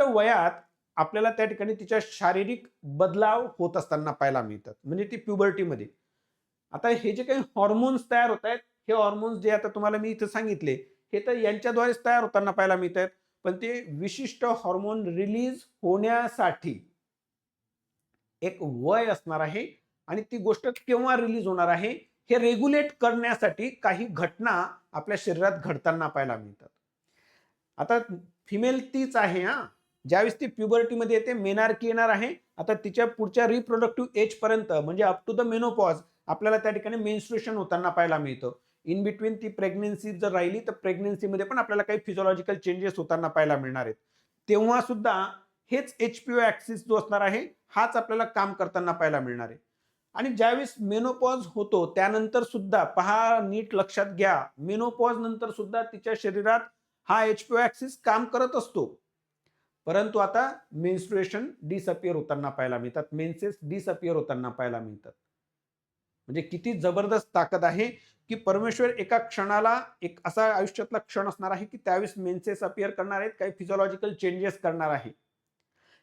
वयात आपल्याला त्या ठिकाणी तिच्या शारीरिक बदलाव होत असताना पाहायला मिळतात, म्हणजे ती प्युबर्टीमध्ये. आता हे जे काही हॉर्मोन्स तयार होत आहेत, हे हॉर्मोन्स जे आता तुम्हाला मी इथं सांगितले, हे तर यांच्याद्वारेच तयार होताना पाहायला मिळत आहेत. पण ते विशिष्ट हॉर्मोन रिलीज होण्यासाठी एक वय असणार आहे आणि ती गोष्ट केव्हा रिलीज होणार आहे हे रेग्युलेट करण्यासाठी काही घटना आपल्या शरीरात घडताना पाहायला मिळतात. आता फिमेल तीच आहे हा, ज्यावेळेस ती प्युबर्टीमध्ये येते, मेनार्की येणार आहे. आता तिच्या पुढच्या रिप्रोडक्टिव्ह एज पर्यंत म्हणजे अप टू द मेनोपॉज आपल्याला त्या ठिकाणी मेन्स्ट्रुएशन होताना पाहायला मिळतं. इन बिटवीन ती प्रेग्नन्सी जर राहिली तर प्रेग्नन्सीमध्ये पण आपल्याला काही फिजिओलॉजिकल चेंजेस होताना पाहायला मिळणार आहेत. तेव्हा सुद्धा हेच HPO ऍक्सिस जो असणार आहे हाच आपल्याला काम करताना पाहायला मिळणार आहे. आणि ज्यावेळेस मेनोपॉज होतो त्यानंतर सुद्धा पहा, नीट लक्षात घ्या, मेनोपॉज नंतर सुद्धा तिच्या शरीरात हा HPO ऍक्सिस काम करत असतो. परंतु आता मेन्स्ट्रुएशन डिसअपिअर होताना पाहायला मिळतात, मेन्सेस डिसअपिअर होताना पाहायला मिळतात. म्हणजे किती जबरदस्त ताकद आहे की परमेश्वर एका क्षणाला एक असा आयुष्यातला क्षण असणार आहे की त्यावेळेस मेन्सेस अपिअर करणार आहेत, काही फिजिओलॉजिकल चेंजेस करणार आहे.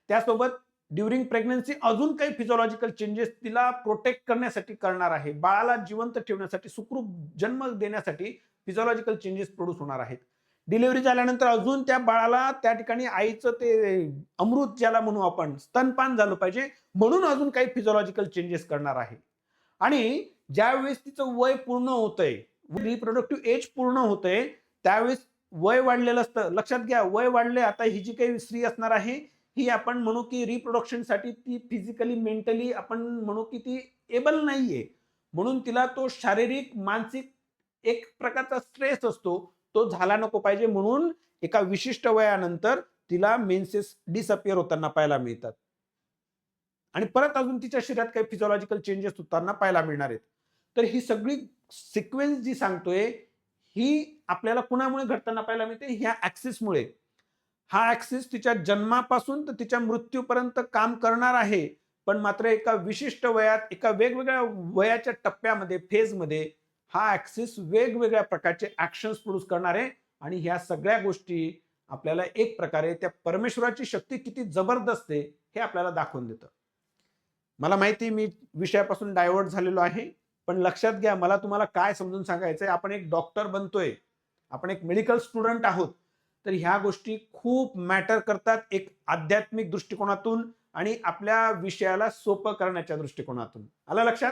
त्यासोबत ड्युरिंग प्रेग्नन्सी अजून काही फिजिओलॉजिकल चेंजेस तिला प्रोटेक्ट करण्यासाठी करणार आहे, बाळाला जिवंत ठेवण्यासाठी, सुखरूप जन्म देण्यासाठी फिजिओलॉजिकल चेंजेस प्रोड्यूस होणार आहेत. डिलिव्हरी झाल्यानंतर अजून त्या बाळाला त्या ठिकाणी आईचं ते अमृत ज्याला म्हणू आपण, स्तनपान झालं पाहिजे म्हणून अजून काही फिजिओलॉजिकल चेंजेस करणार आहे. आणि ज्यावेळेस तिचं वय पूर्ण होतंय, रिप्रोडक्टिव्ह एज पूर्ण होतंय, त्यावेळेस वय वाढलेलं असतं. लक्षात घ्या, वय वाढले. आता ही जी काही स्त्री असणार आहे ही आपण म्हणू की रिप्रोडक्शनसाठी ती फिजिकली मेंटली आपण म्हणू की ती एबल नाहीये, म्हणून तिला तो शारीरिक मानसिक एक प्रकारचा स्ट्रेस असतो, तो झाला नको पाहिजे म्हणून एका विशिष्ट वयानंतर तिला मेन्सेस डिसअपिअर होताना पाहायला मिळतात आणि परत अजून तिच्या शरीरात काही फिजिओलॉजिकल चेंजेस होताना पाहायला मिळणार आहेत. तर ही सगळी सिक्वेन्स जी सांगतोय ही आपल्याला कुणामुळे घडताना पाहायला मिळते, ह्या ऍक्सिसमुळे. हा ऍक्सिस तिच्या जन्मापासून तर तिच्या मृत्यूपर्यंत काम करणार आहे, पण मात्र एका विशिष्ट वयात, एका वेगवेगळ्या वयाच्या टप्प्यामध्ये, फेजमध्ये हा ऍक्सिस वेगवेगळ्या प्रकारचे ऍक्शन्स प्रोड्यूस करणार आहे. आणि ह्या सगळ्या गोष्टी आपल्याला एक प्रकारे त्या परमेश्वराची शक्ती किती जबरदस्त आहे हे आपल्याला दाखवून देतं. मला माहिती मी विषयापासून डायव्हर्ट झालेलो आहे, पण लक्षात घ्या, मला तुम्हाला काय समजून सांगायचंय, आपण एक डॉक्टर बनतोय, आपण एक मेडिकल स्टुडंट आहोत, तर ह्या गोष्टी खूप मॅटर करतात एक आध्यात्मिक दृष्टिकोनातून आणि आपल्या विषयाला सोपं करण्याच्या दृष्टिकोनातून. आलं लक्षात?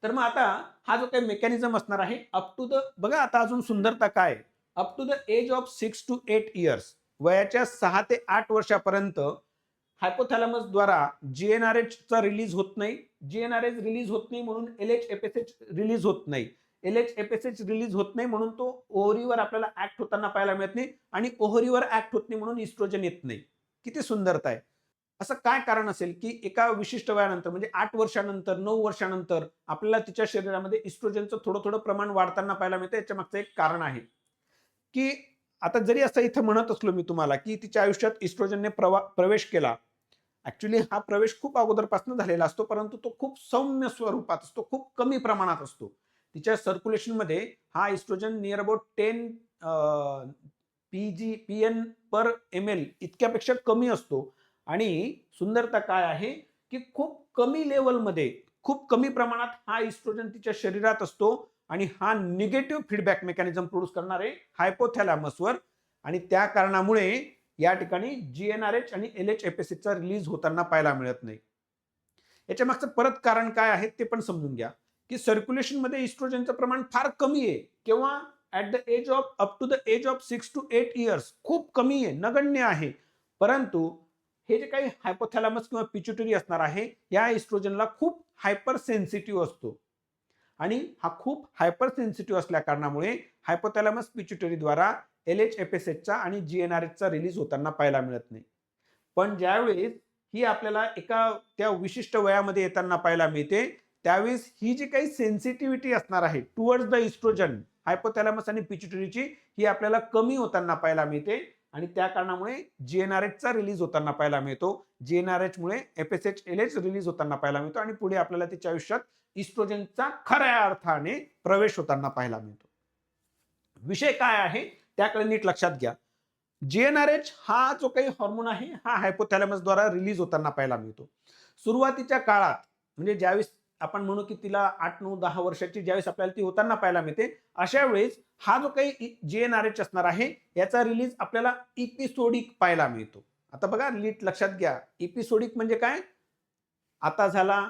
तर मग आता हा जो काही मेकॅनिझम असणार आहे अप टू द, बघा आता अजून सुंदरता काय, up to the age of 6 to 8 years, वयाच्या 6 ते 8 वर्षापर्यंत हायपोथॅलॅमस द्वारा GnRH चा रिलीज होत नाही. GnRH रिलीज होत नाही म्हणून LHFSH रिलीज होत नाही. LHFSH रिलीज होत नाही म्हणून तो ओव्हरीवर आपल्याला ऍक्ट होताना पाहायला मिळत नाही आणि ओव्हरीवर ऍक्ट होत नाही म्हणून इस्ट्रोजन येत नाही. किती सुंदरता आहे. असं काय कारण असेल की एका विशिष्ट वयानंतर म्हणजे 8 वर्षानंतर, 9 वर्षानंतर आपल्याला तिच्या शरीरामध्ये इस्ट्रोजनचं थोडं थोडं प्रमाण वाढताना पाहायला मिळतं. याच्या मागचं एक कारण आहे की आता जरी असं इथं म्हणत असलो मी तुम्हाला की तिच्या आयुष्यात इस्ट्रोजनने प्रवेश केला, ऍक्च्युली हा प्रवेश खूप अगोदरपासून झालेला असतो, परंतु तो खूप सौम्य स्वरूपात असतो, खूप कमी प्रमाणात असतो. तिच्या सर्क्युलेशनमध्ये हा estrogen near about 10 PN per ml इतक्यापेक्षा कमी असतो. आणि सुंदरता काय आहे की खूप कमी लेवलमध्ये, खूप कमी प्रमाणात हा इस्ट्रोजन तिच्या शरीरात असतो आणि हा निगेटिव्ह फीडबॅक मेकॅनिझम प्रोड्यूस करणारे हायपोथॅलॅमसवर, आणि त्या कारणामुळे या ठिकाणी GnRH आणि LH-FSHचा रिलीज होताना पाहायला मिळत नाही. याच्या मागचं परत कारण काय आहे ते पण समजून घ्या, की सर्क्युलेशनमध्ये इस्ट्रोजनचं प्रमाण फार कमी आहे. केव्हा? At the age of up to the age of 6 to 8 years खूप कमी आहे, नगण्य आहे. परंतु हे जे काही हायपोथॅलॅमस किंवा पिच्युटरी असणार आहे, या इस्ट्रोजनला खूप हायपर सेन्सिटिव्ह असतो. आणि हा खूप हायपर सेन्सिटिव्ह असल्या कारणामुळे हायपोथॅलॅमस पिच्युटरीद्वारा LH-FSHचा आणि GnRHचा रिलीज होताना पाहायला मिळत नाही. पण ज्यावेळेस ही आपल्याला एका त्या विशिष्ट वयामध्ये येताना पाहायला मिळते, त्यावेळेस ही जी काही सेन्सिटिव्हिटी असणार आहे टुवर्ड्स द इस्ट्रोजन, हायपोथॅलॅमस आणि पिच्युटरीची, ही आपल्याला कमी होताना पाहायला मिळते आणि त्या कारणामुळे GnRHचा रिलीज होताना पाहायला मिळतो. GnRH मुळे FSH LH रिलीज होताना पाहायला मिळतो आणि पुढे आपल्याला तिच्या आयुष्यात इस्ट्रोजनचा खऱ्या अर्थाने प्रवेश होताना पाहायला मिळतो. विषय काय आहे त्याकडे नीट लक्षात घ्या. GnRH हा जो काही हॉर्मोन आहे हा हायपोथॅलॅमसद्वारा रिलीज होताना पाहायला मिळतो. सुरुवातीच्या काळात, म्हणजे ज्यावेळेस आपण म्हणू की तिला 8, 9, 10 वर्षाची ज्यावेळेस आपल्याला ती होताना पाहायला मिळते, अशा वेळेस हा जो काही GnRH असणार आहे याचा रिलीज आपल्याला इपिसोडिक पाहायला मिळतो. आता बघा नीट लक्षात घ्या, इपिसोडिक म्हणजे काय? आता झाला,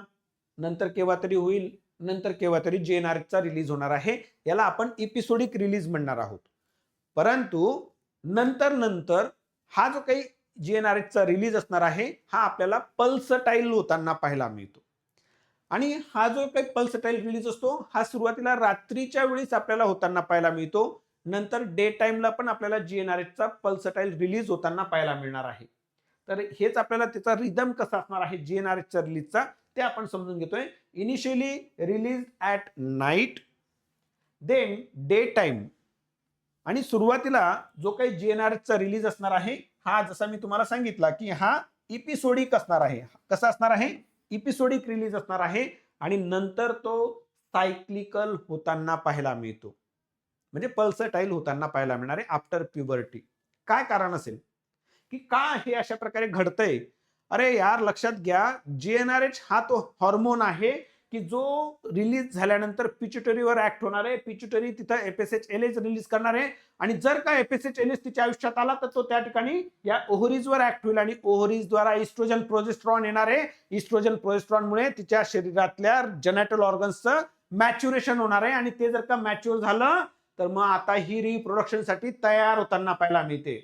नंतर केव्हा तरी होईल, नंतर केव्हा तरी GnRHचा रिलीज होणार आहे. याला आपण इपिसोडिक रिलीज म्हणणार आहोत. परंतु नंतर नंतर हा जो काही GnRHचा रिलीज असणार आहे हा आपल्याला पल्सटाईल होताना पाहायला मिळतो. आणि हा जो काही पल्सटाईल रिलीज असतो हा सुरुवातीला रात्रीच्या वेळीच आपल्याला होताना पाहायला मिळतो. नंतर डे टाइमला पण आपल्याला GnRHचा पल्सटाईल रिलीज होताना पाहायला मिळणार आहे. तर हेच आपल्याला त्याचा रिदम कसा असणार आहे GnRHचा रिलीजचा ते आपण समजून घेतोय. Initially release at night, then day time, आणि सुरुवातीला जो काही GnRHचा रिलीज असणार आहे हा जसा मी तुम्हाला सांगितला की हा इपिसोडिक असणार आहे. कसा असणार आहे? इपिसोडिक रिलीज असणार आहे आणि नंतर तो सायक्लिकल होताना पाहायला मिळतो, म्हणजे पल्सटाईल होताना पाहायला मिळणार आहे आफ्टर प्युबर्टी. काय कारण असेल की का हे अशा प्रकारे घडतंय? अरे यार लक्षात घ्या, GnRH हा तो हॉर्मोन आहे की जो रिलीज झाल्यानंतर पिच्युटरीवर ऍक्ट होणार आहे. पिच्युटरी तिथं FSH LH रिलीज करणार आहे आणि जर का FSH LH तिच्या आयुष्यात आला तर तो त्या ठिकाणी या ओव्हरीजवर ऍक्ट होईल आणि ओव्हरीजद्वारा इस्ट्रोजन प्रोजेस्ट्रॉन येणार आहे. इस्ट्रोजन प्रोजेस्ट्रॉनमुळे तिच्या शरीरातल्या जेनेटल ऑर्गन्सचं मॅच्युरेशन होणार आहे आणि ते जर का मॅच्युअर झालं तर मग आता ही रिप्रोडक्शनसाठी तयार होताना पाहायला मिळते.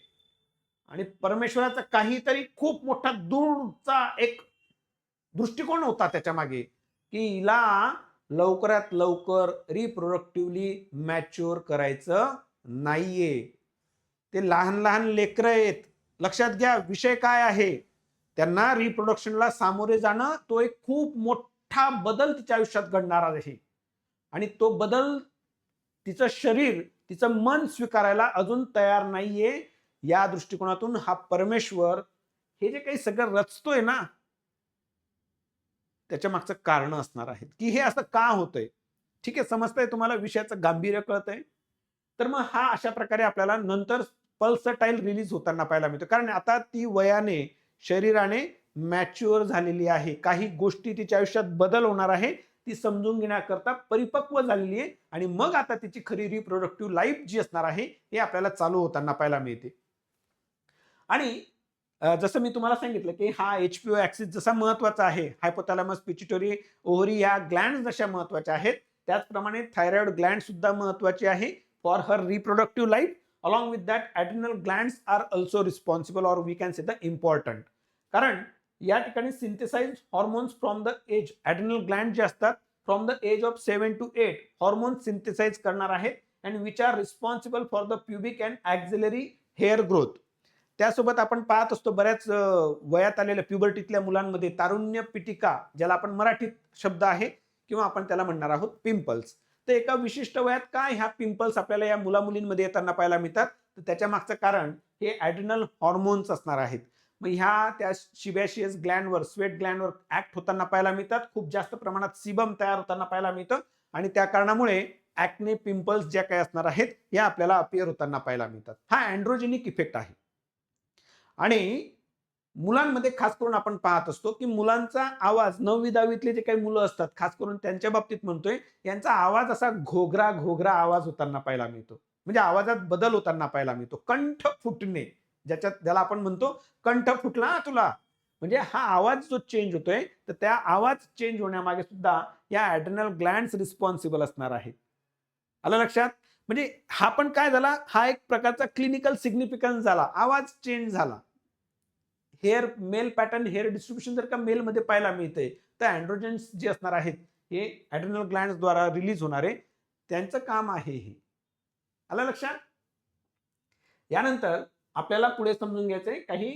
आणि परमेश्वराचा काहीतरी खूप मोठा दूरचा एक दृष्टिकोन होता त्याच्या मागे, की हिला लवकरात लवकर रिप्रोडक्टिव्हली मॅच्युअर करायचं नाहीये. ते लहान लहान लेकरं आहेत. लक्षात घ्या विषय काय आहे. त्यांना रिप्रोडक्शनला सामोरे जाणं तो एक खूप मोठा बदल तिच्या आयुष्यात घडणार आहे. आणि तो बदल तिचं शरीर, तिचं मन स्वीकारायला अजून तयार नाहीये. या दृष्टिकोनातून हा परमेश्वर हे जे काही सगळं रचतोय ना, त्याच्या मागचं कारण असणार आहेत की हे असं का होतंय. ठीक आहे, समजतंय तुम्हाला, विषयाचं गांभीर्य कळतंय. तर मग हा अशा प्रकारे आपल्याला नंतर पल्सटाईल रिलीज होताना पाहायला मिळतो, कारण आता ती वयाने, शरीराने मॅच्युअर झालेली आहे. काही गोष्टी तिच्या आयुष्यात बदल होणार आहे, ती समजून घेण्याकरता परिपक्व झालेली आहे आणि मग आता तिची खरी रिप्रोडक्टिव्ह लाईफ जी असणार आहे हे आपल्याला चालू होताना पाहायला मिळते. आणि जसं मी तुम्हाला सांगितलं की हा HPO ऍक्सिस जसा महत्वाचा आहे, हायपोथॅलॅमस पिच्युटरी ओव्हरी या ग्लँड जशा महत्वाच्या आहेत, त्याचप्रमाणे थायरॉइड ग्लँड सुद्धा महत्वाची आहे for her reproductive life. Along with that adrenal glands are also responsible or we can say the important. कारण या ठिकाणी synthesise hormones from the age, adrenal gland जे असतात from the age of 7 to 8 hormones synthesise करणार आहेत and which are responsible for the pubic and axillary hair growth. त्यासोबत आपण पाहत असतो बऱ्याच वयात आलेल्या प्युबर्टीतल्या मुलांमध्ये तारुण्य पिटिका, ज्याला आपण मराठीत शब्द आहे किंवा आपण त्याला म्हणणार आहोत पिंपल्स. तर एका विशिष्ट वयात काय ह्या पिंपल्स आपल्याला या मुला मुलींमध्ये येताना पाहायला मिळतात, तर त्याच्या मागचं कारण हे ॲड्रिनल हॉर्मोन्स असणार आहेत. मग ह्या त्या सिबॅशियस ग्लँडवर, स्वेट ग्लँडवर ऍक्ट होताना पाहायला मिळतात. खूप जास्त प्रमाणात सिबम तयार होताना पाहायला मिळतं आणि त्या कारणामुळे ऍक्ने, पिंपल्स ज्या काही असणार आहेत या आपल्याला अपिअर होताना पाहायला मिळतात. हा अँड्रोजेनिक इफेक्ट आहे. आणि मुलांमध्ये खास करून आपण पाहत असतो की मुलांचा आवाज 9वी 10वीतले जे काही मुलं असतात, खास करून त्यांच्या बाबतीत म्हणतोय, यांचा आवाज असा घोगरा घोगरा आवाज होताना पाहायला मिळतो. म्हणजे आवाजात बदल होताना पाहायला मिळतो. कंठ फुटणे, ज्याला आपण म्हणतो कंठ फुटला ना तुला, म्हणजे हा आवाज जो चेंज होतोय, तर त्या आवाज चेंज होण्यामागे सुद्धा या ॲड्रेनल ग्लँड्स रिस्पॉन्सिबल असणार आहेत. आलं लक्षात? म्हणजे हा पण काय झाला, हा एक प्रकारचा क्लिनिकल सिग्निफिकन्स झाला, आवाज चेंज झाला. Hair male pattern, hair distribution जर का मेल मध्ये पाहायला मिळतंय, तर अँड्रोजन्स जे असणार आहेत हे ॲड्रेनल ग्लँड्स द्वारा रिलीज होणारे त्यांचं काम आहे हे. आलं लक्षात? यानंतर आपल्याला पुढे समजून घ्यायचंय काही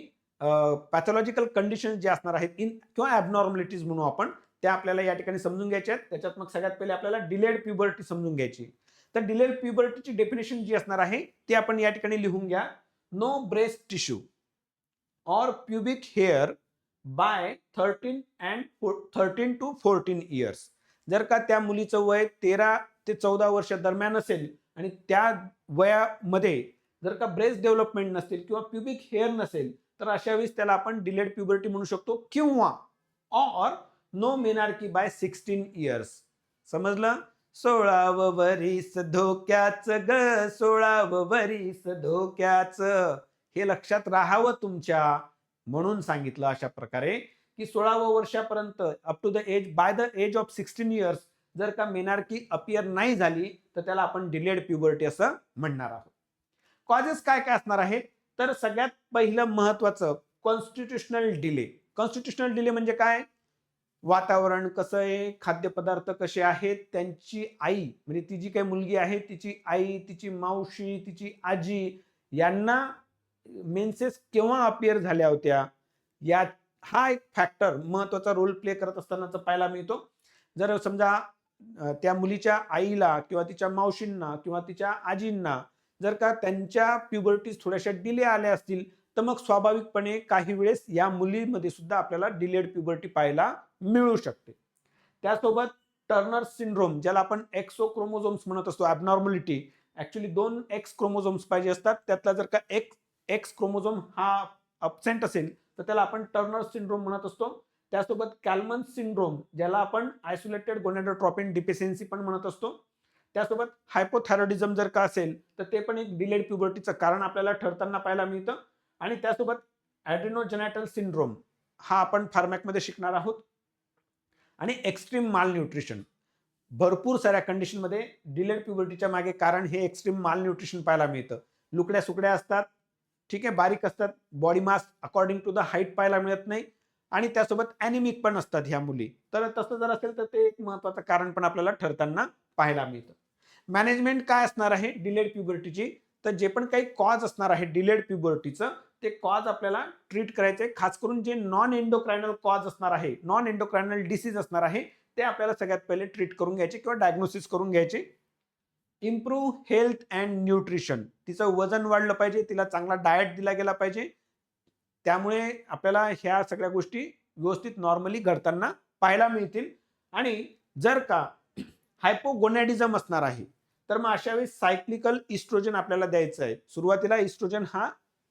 पॅथॉलॉजिकल कंडिशन जे असणार आहेत किंवा ॲबनॉर्मलिटीज म्हणू आपण, त्या आपल्याला या ठिकाणी समजून घ्यायच्या आहेत. त्याच्यात मग सगळ्यात पहिले आपल्याला डिलेड प्युबर्टी समजून घ्यायची. तर डिलेड प्युबर्टीची डेफिनेशन जी असणार आहे ती आपण या ठिकाणी लिहून घ्या. No breast tissue or pubic hair by 13 to 14 years. जर का त्या मुलीचं वय 13 ते 14 वर्ष दरम्यान असेल आणि त्या वयामध्ये जर का ब्रेस्ट डेव्हलपमेंट नसेल किंवा प्युबिक हेअर नसेल, तर अशा वेळेस त्याला आपण डिलेड प्युबर्टी म्हणू शकतो. किंवा or no menarche by 16 years. समजलं? 16व वरीस धोक्याच ग, 16व वरीस धोक्याच, हे लक्षात राहावं तुमच्या, म्हणून सांगितलं अशा प्रकारे की 16व्या वर्षापर्यंत up to the age, by the age of 16 years जर का मेनार्की अपियर नाही झाली तर त्याला आपण डिलेड प्युबर्टी असं म्हणणार आहोत. कॉजेस काय काय असणार आहेत, तर सगळ्यात पहिलं महत्वाचं कॉन्स्टिट्युशनल डिले. कॉन्स्टिट्युशनल डिले म्हणजे काय? वातावरण कसं आहे, खाद्यपदार्थ कसे आहेत, त्यांची आई म्हणजे ती जी काही मुलगी आहे तिची आई, तिची मावशी, तिची आजी यांना मेन्सेस केव्हा अपियर झाल्या होत्या, या हा एक फॅक्टर महत्वाचा रोल प्ले करत असतानाच पाहायला मिळतो. जर समजा त्या मुलीच्या आईला किंवा तिच्या मावशींना किंवा तिच्या आजींना जर का त्यांच्या प्युबर्टीज थोड्याशा डिले आल्या असतील, तर मग स्वाभाविकपणे काही वेळेस या मुलीमध्ये सुद्धा आपल्याला डिलेड प्युबर्टी पाहायला मिळू शकते. त्यासोबत टर्नर सिंड्रोम, ज्याला आपण एक्सो क्रोमोझोम्स म्हणत असतो, ॲबनॉर्मलिटी, ऍक्च्युली 2 एक्स क्रोमोझोम्स पाहिजे असतात, त्यातला जर का एक्स क्रोमोझोम हा अब्सेंट असेल तर त्याला आपण टर्नर सिंड्रोम म्हणत असतो. त्यासोबत कॅल्मन सिंड्रोम, ज्याला आपण आयसोलेटेड गोनॅडोट्रोपिन डिफिशियन्सी पण म्हणत असतो. त्यासोबत हायपोथायरॉइडिझम जर का असेल तर ते पण एक डिलेड प्युबर्टीचं कारण आपल्याला ठरताना पाहायला मिळतं. आणि त्यासोबत ॲड्रेनोजेनायटल सिंड्रोम हा आपण फार्मॅकमध्ये शिकणार आहोत. आणि एक्स्ट्रीम माल न्यूट्रिशन, भरपूर साऱ्या कंडिशनमध्ये डिलेड प्युबर्टीच्या मागे कारण हे एक्स्ट्रीम माल न्यूट्रिशन पाहायला मिळतं. लुकड्या सुकड्या असतात, ठीक आहे, बारीक असतात, body mass according to the height पाहायला मिळत नाही आणि त्यासोबत ॲनिमिक पण असतात ह्या मुली. तर तसं जर असेल तर ते एक महत्वाचं कारण पण आपल्याला ठरताना पाहायला मिळतं. मॅनेजमेंट काय असणार आहे डिलेड प्युबर्टीची, तर जे पण काही कॉज असणार आहे डिलेड प्युबर्टीचं ते कॉज आपल्याला ट्रीट करायचे. खास करून जे नॉन एंडोक्रायनल कॉज असणार आहे, नॉन एंडोक्रायनल डिसीज असणार आहे, ते आपल्याला सगळ्यात पहिले ट्रीट करून घ्यायचे किंवा डायग्नोसिस करून घ्यायचे. इम्प्रूव्ह हेल्थ अँड न्यूट्रिशन, तिचं वजन वाढलं पाहिजे, तिला चांगला डाएट दिला गेला पाहिजे, त्यामुळे आपल्याला ह्या सगळ्या गोष्टी व्यवस्थित नॉर्मली घडताना पाहायला मिळतील. आणि जर का हायपोगोनॅडिझम असणार आहे तर मग अशा वेळी सायक्लिकल इस्ट्रोजन आपल्याला द्यायचं आहे. सुरुवातीला इस्ट्रोजन हा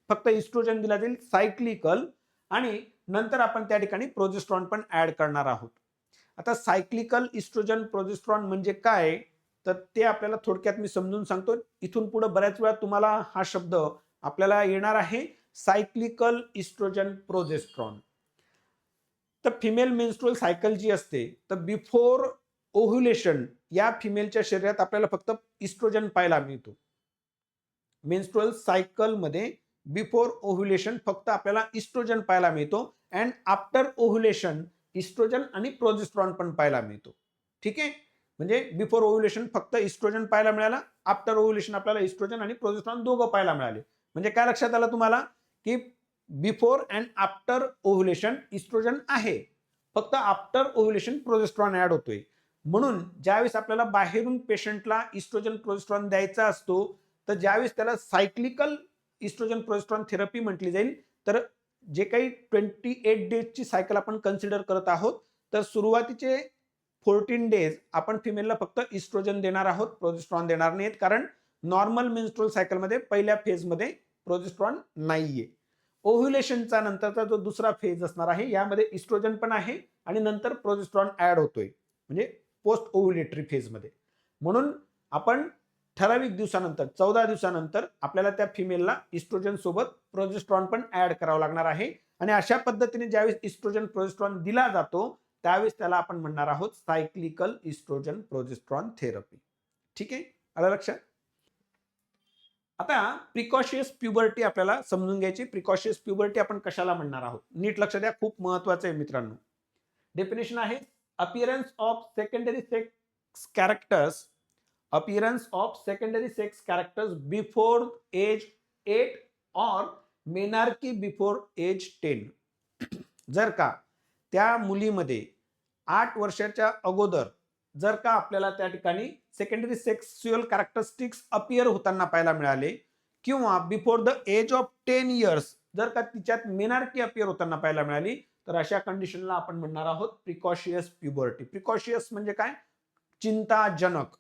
फक्त इस्ट्रोजन दिला जाईल सायक्लिकल, आणि नंतर आपण त्या ठिकाणी प्रोजेस्ट्रॉन पण ऍड करणार आहोत. आता सायक्लिकल इस्ट्रोजन प्रोजेस्ट्रॉन म्हणजे काय, तर ते आपल्याला थोडक्यात मी समजून सांगतो. इथून पुढे बऱ्याच वेळा तुम्हाला हा शब्द आपल्याला येणार आहे, सायक्लिकल इस्ट्रोजन प्रोजेस्ट्रॉन. तर फिमेल मेन्स्ट्रुअल सायकल जी असते, तर बिफोर ओव्ह्युलेशन या फिमेलच्या शरीरात आपल्याला फक्त इस्ट्रोजन पाहायला मिळतो. मेन्स्ट्रुअल सायकल मध्ये बिफोर ओव्ह्युलेशन फक्त आपल्याला इस्ट्रोजन पाहायला मिळतो, अँड आफ्टर ओव्ह्युलेशन इस्ट्रोजन आणि प्रोजेस्ट्रॉन पण पाहायला मिळतो. ठीक आहे, म्हणजे बिफोर ओव्ह्युलेशन फक्त इस्ट्रोजन पाहायला मिळाला, आफ्टर ओव्ह्युलेशन आपल्याला इस्ट्रोजन आणि प्रोजेस्ट्रॉन दोघं पाहायला मिळाले. म्हणजे काय लक्षात आलं तुम्हाला की before and after ovulation estrogen आहे, फक्त आफ्टर ओव्ह्युलेशन प्रोजेस्ट्रॉन ऍड होतोय. म्हणून ज्यावेळेस आपल्याला बाहेरून पेशंटला इस्ट्रोजन प्रोजेस्ट्रॉन द्यायचा असतो, तर ज्यावेळेस त्याला सायक्लिकल इस्ट्रोजन प्रोजेस्ट्रॉन थेरपी म्हटली जाईल, तर जे काही 28 डेजची सायकल आपण कन्सिडर करत आहोत, तर सुरुवातीचे 14 डेज आपण फिमेलला फक्त इस्ट्रोजन देणार आहोत, प्रोजेस्टेरॉन देणार नाहीत, कारण नॉर्मल मेन्स्ट्रुअल सायकलमध्ये पहिल्या फेजमध्ये प्रोजेस्टेरॉन नाहीये. ओव्ह्युलेशनचा नंतरचा जो दुसरा फेज असणार आहे, यामध्ये इस्ट्रोजन पण आहे आणि नंतर प्रोजेस्टेरॉन ऍड होतोय, म्हणजे पोस्ट ओव्ह्युलेटरी फेजमध्ये. म्हणून आपण ठराविक दिवसानंतर 14 दिवसानंतर आपल्याला त्या फिमेलला इस्ट्रोजन सोबत प्रोजेस्टेरॉन पण ऍड करावं लागणार आहे. आणि अशा पद्धतीने ज्यावेळेस इस्ट्रोजन प्रोजेस्टेरॉन दिला जातो, त्यावेळेस त्याला आपण म्हणणार आहोत सायक्लिकल इस्ट्रोजन प्रोजेस्टेरॉन थेरपी. ठीक आहे, आलं लक्षात? आता प्रिकॉशियस प्युबर्टी आपल्याला समजून घ्यायची. प्रिकॉशियस प्युबर्टी आपण कशाला म्हणणार आहोत, नीट लक्ष द्या, खूप महत्वाचं आहे मित्रांनो. डेफिनेशन आहे appearance of secondary sex characters before age 8 or menarche before age 10. जर का त्या मुलीमध्ये 8 वर्षाच्या अगोदर जर का आपल्याला त्या ठिकाणी सेकंडरी सेक्सुअल कॅरेक्टरिस्टिक्स अपियर होताना पाहायला मिळाले, किंवा before the age of 10 years जर का तिच्यात मेनार्की अपियर होताना पाहायला मिळाली, तर अशा कंडिशनला आपण म्हणणार आहोत प्रिकॉशियस प्युबर्टी. प्रिकॉशियस म्हणजे काय? चिंताजनक.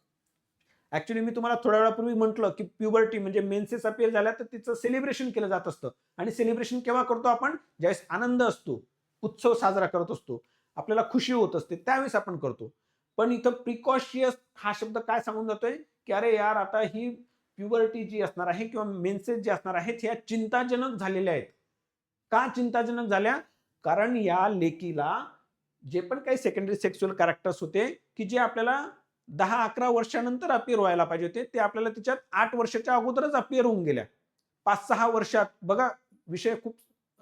ऍक्च्युली मी तुम्हाला थोड्या वेळापूर्वी म्हटलं की प्युबर्टी म्हणजे मेन्सेस अपियर झाल्या तर तिचं सेलिब्रेशन केलं जात असतं. आणि सेलिब्रेशन केव्हा करतो आपण? ज्यावेळेस आनंद असतो, उत्सव साजरा करत असतो, आपल्याला खुशी होत असते, त्यावेळेस आपण करतो. पण इथं प्रिकॉशियस हा शब्द काय सांगून जातोय की अरे यार, आता ही प्युबर्टी जी असणार आहे किंवा मेन्सेस जे असणार आहेत ह्या चिंताजनक झालेल्या आहेत. का चिंताजनक झाल्या? कारण या लेकीला जे पण काही सेकंडरी सेक्सुअल कॅरेक्टर्स होते की जे आपल्याला 10-11 वर्षानंतर अपियर व्हायला पाहिजे होते, ते आपल्याला तिच्यात 8 वर्षाच्या अगोदरच अपियर होऊन गेल्या. 5-6 वर्षात, बघा विषय खूप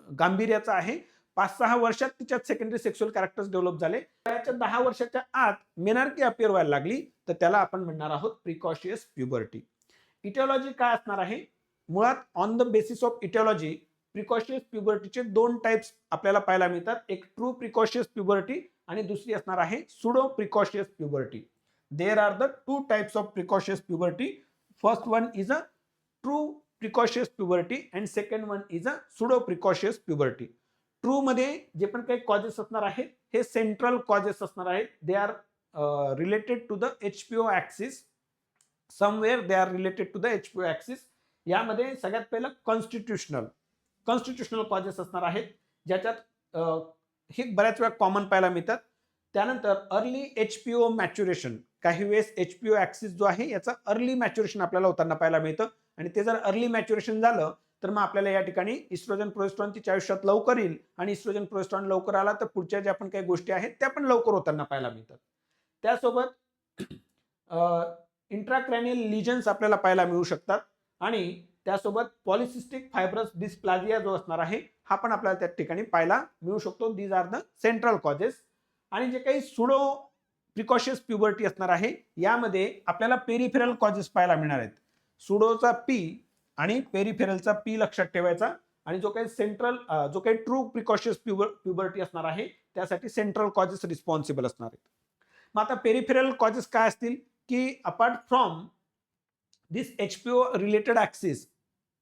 गांभीर्याचा आहे, 5-6 वर्षात तिच्यात सेकंडरी सेक्सुअल कॅरेक्टर्स डेव्हलप झाले. त्याच्या 10 वर्षाच्या आत मेनार्की अपियर व्हायला लागली, तर त्याला आपण म्हणणार आहोत प्रिकॉशियस प्युबर्टी. इटिओलॉजी काय असणार आहे? मुळात on the basis of aetiology precocious प्युबर्टीचे 2 टाइप्स आपल्याला पाहायला मिळतात. एक ट्रू प्रिकॉशियस प्युबर्टी आणि दुसरी असणार आहे pseudo precocious puberty. There are the 2 types of precocious puberty. First one is a true precocious puberty and second one is a pseudo precocious puberty. True मध्ये जे पण काही कॉजेस असणार आहेत हे सेंट्रल कॉजेस असणार आहेत. They are related to the HPO axis. Somewhere they are related to the HPO axis. यामध्ये सगळ्यात पहिलं कॉन्स्टिट्युशनल कॉजेस असणार आहेत, ज्याच्यात हे बऱ्याच वेळा कॉमन पाहायला मिळतात. त्यानंतर अर्ली HPO मॅच्युरेशन. काही वेळेस HPO ऍक्सिस जो आहे याचा अर्ली मॅच्युरेशन आपल्याला होताना पाहायला मिळतं, आणि ते जर अर्ली मॅच्युरेशन झालं तर मग आपल्याला या ठिकाणी इस्ट्रोजन प्रोजेस्टेरॉन तिच्या आयुष्यात लवकर येईल, आणि इस्ट्रोजन प्रोजेस्टेरॉन लवकर आला तर पुढच्या ज्या पण काही गोष्टी आहेत त्या पण लवकर होताना पाहायला मिळतात. त्यासोबत इंट्राक्रॅनियल लिजन्स आपल्याला पाहायला मिळू शकतात, आणि त्यासोबत पॉलिसिस्टिक फायब्रस डिस्प्लाझिया जो असणार आहे हा पण आपल्याला त्या ठिकाणी पाहायला मिळू शकतो. These are the central causes. आणि जे काही सुडो प्रिकॉशियस प्युबर्टी असणार आहे यामध्ये आपल्याला पेरिफेरल कॉजेस पाहायला मिळणार आहेत. सुडोचा पी आणि पेरिफेरलचा पी लक्षात ठेवायचा, आणि जो काही जो काही ट्रू प्रिकॉशियस प्युबर्टी असणार आहे त्यासाठी सेंट्रल कॉजेस रिस्पॉन्सिबल असणार आहेत. मग आता पेरिफेरल कॉजेस काय असतील की apart from this HPO related axis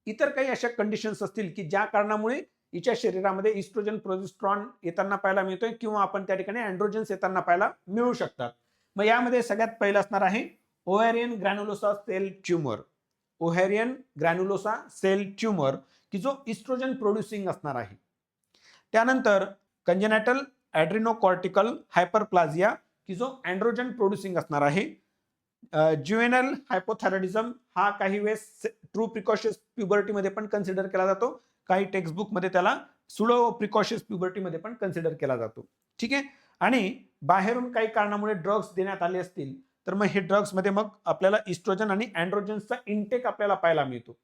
इतर काही अशा कंडिशन्स असतील की ज्या कारणामुळे हिच्या शरीरामध्ये इस्ट्रोजन प्रोजेस्टेरॉन येताना पाहायला मिळतोय, किंवा आपण त्या ठिकाणी अँड्रोजन्स येताना पाहायला मिळू शकतात. मग यामध्ये सगळ्यात पहिलं असणार आहे ovarian ग्रॅन्युलोसा sale tumour. Ovarian ग्रॅन्युलोसा sale tumour की जो इस्ट्रोजन प्रोड्युसिंग असणार आहे. त्यानंतर कंजेनाटल ॲड्रिनोकॉर्टिकल हायपरप्लाझिया की जो अँड्रोजन प्रोड्युसिंग असणार आहे. ज्युएनल हायपोथायरॉइडिझम हा काही वेळेस ट्रू प्रिकॉशियस प्युबर्टी मध्ये पण कन्सिडर केला जातो, काही टेक्स्टबुक मध्ये त्याला सुडो प्रिकॉशियस प्युबर्टी मध्ये पण कन्सिडर केला जातो. ठीक आहे. आणि बाहेरून काही कारणामुळे ड्रग्स देण्यात आले असतील तर मग हे ड्रग्स मध्ये मग आपल्याला इस्ट्रोजन आणि अँड्रोजन्सचा इंटेक आपल्याला पाहायला मिळतो.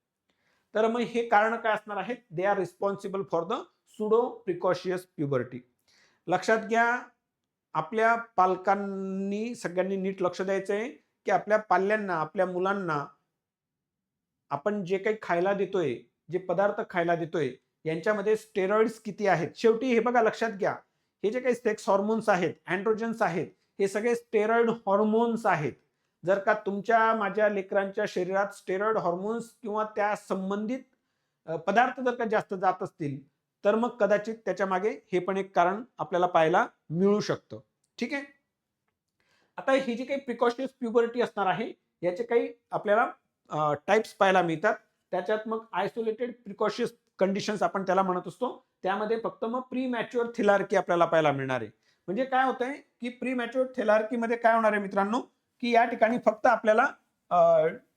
तर मग हे कारण काय असणार आहेत? They are responsible for the pseudo precocious puberty. लक्षात घ्या, आपल्या पालकांनी सगळ्यांनी नीट लक्ष द्यायचं आहे की आपल्या पाल्यांना, आपल्या मुलांना आपण जे काही खायला देतोय, जे पदार्थ खायला देतोय यांच्यामध्ये स्टेरॉइड्स किती आहेत. शेवटी हे बघा, लक्षात घ्या, हे जे काही सेक्स हॉर्मोन्स आहेत, अँड्रोजन्स आहेत, हे सगळे स्टेरॉइड हॉर्मोन्स आहेत. जर का तुमच्या माझ्या लेकरांच्या शरीरात स्टेरॉइड हॉर्मोन्स किंवा त्या संबंधित पदार्थ जर का जास्त जात असतील तर मग कदाचित त्याच्या मागे हे पण एक कारण आपल्याला पाहायला मिळू शकतं. ठीक आहे. आता ही जी काही प्रिकॉशन्स प्युबर्टी असणार आहे याचे काही आपल्याला टाइप्स पाहायला मिळतात. त्याच्यात मग आयसोलेटेड प्रिकॉशन्स कंडिशन्स आपण त्याला म्हणत असतो. त्यामध्ये फक्त मग प्री मॅच्युअर थेलार्की आपल्याला पाहायला मिळणार आहे. म्हणजे काय होतंय की प्री मॅच्युअर थेलार्की मध्ये काय होणार आहे मित्रांनो, की या ठिकाणी फक्त आपल्याला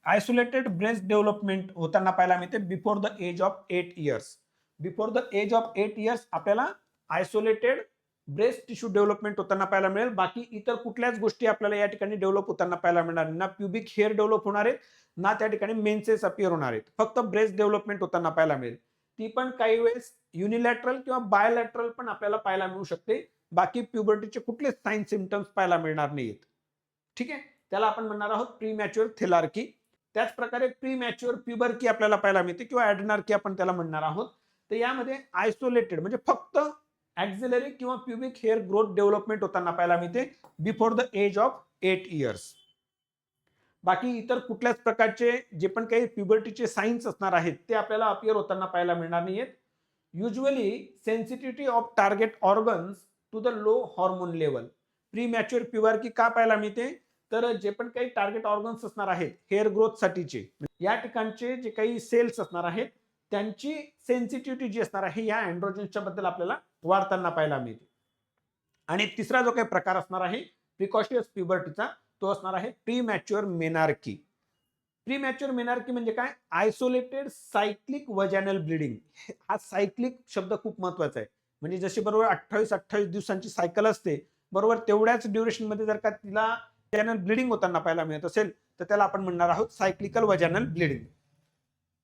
आयसोलेटेड ब्रेस्ट डेव्हलपमेंट होताना पाहायला मिळते before the age of 8 years. Before the age of 8 years आपल्याला आयसोलेटेड ब्रेस्ट टिश्यू डेव्हलपमेंट होताना पाहायला मिळेल. बाकी इतर कुठल्याच गोष्टी आपल्याला या ठिकाणी डेव्हलप होताना पाहायला मिळणार नाही. ना प्युबिक हेअर डेव्हलप होणार आहेत, ना त्या ठिकाणी मेन्सेस अपिअर होणार आहेत. फक्त ब्रेस्ट डेव्हलपमेंट होताना पाहायला मिळेल. ती पण काही वेळेस युनिलॅटरल किंवा बायोलॅटरल पण आपल्याला पाहायला मिळू शकते. बाकी प्युबर्टीचे कुठलेच साइन सिम्पटम्स पाहायला मिळणार नाहीत. ठीक आहे. त्याला आपण म्हणणार आहोत प्री मॅच्युअर थेलार्की. त्याच प्रकारे प्री मॅच्युअर प्युबर्की आपल्याला पाहायला मिळते किंवा ॲडनार्की आपण त्याला म्हणणार आहोत. तर यामध्ये आयसोलेटेड म्हणजे फक्त ॲक्झिलरी किंवा प्युबिक हेअर ग्रोथ डेव्हलपमेंट होताना पाहायला मिळते before the age of 8 years. बाकी इतर कुठल्याच प्रकारचे जे पण काही प्युबर्टीचे साइन्स असणार आहेत ते आपल्याला अपिअर होताना पाहायला मिळणार नाहीत. Usually sensitivity of target organs to the low hormone level. Premature puberty का पाहायला मिळते, तर जे पण काही टार्गेट ऑर्गन्स असणार आहेत हेअर ग्रोथ साठीचे या ठिकाणचे जे काही सेल्स असणार आहेत त्यांची सेन्सिटिव्हिटी जी असणार आहे या अँड्रोजन्सच्या बद्दल आपल्याला वाढताना पाहायला मिळते. आणि तिसरा जो काही प्रकार असणार आहे प्रिकॉशियस प्युबर्टीचा तो असणार आहे pre mature menarche. Pre mature menarche म्हणजे काय, आयसोलेटेड सायक्लिक वजॅनल ब्लिडिंग. हा सायक्लिक शब्द खूप महत्वाचा आहे. म्हणजे जशी बरोबर 28-28 दिवसांची सायकल असते बरोबर तेवढ्याच ड्युरेशन मध्ये जर का तिला वजॅनल ब्लिडिंग होताना पाहायला मिळत असेल तर त्याला आपण म्हणणार आहोत सायक्लिकल वजॅनल ब्लिडिंग.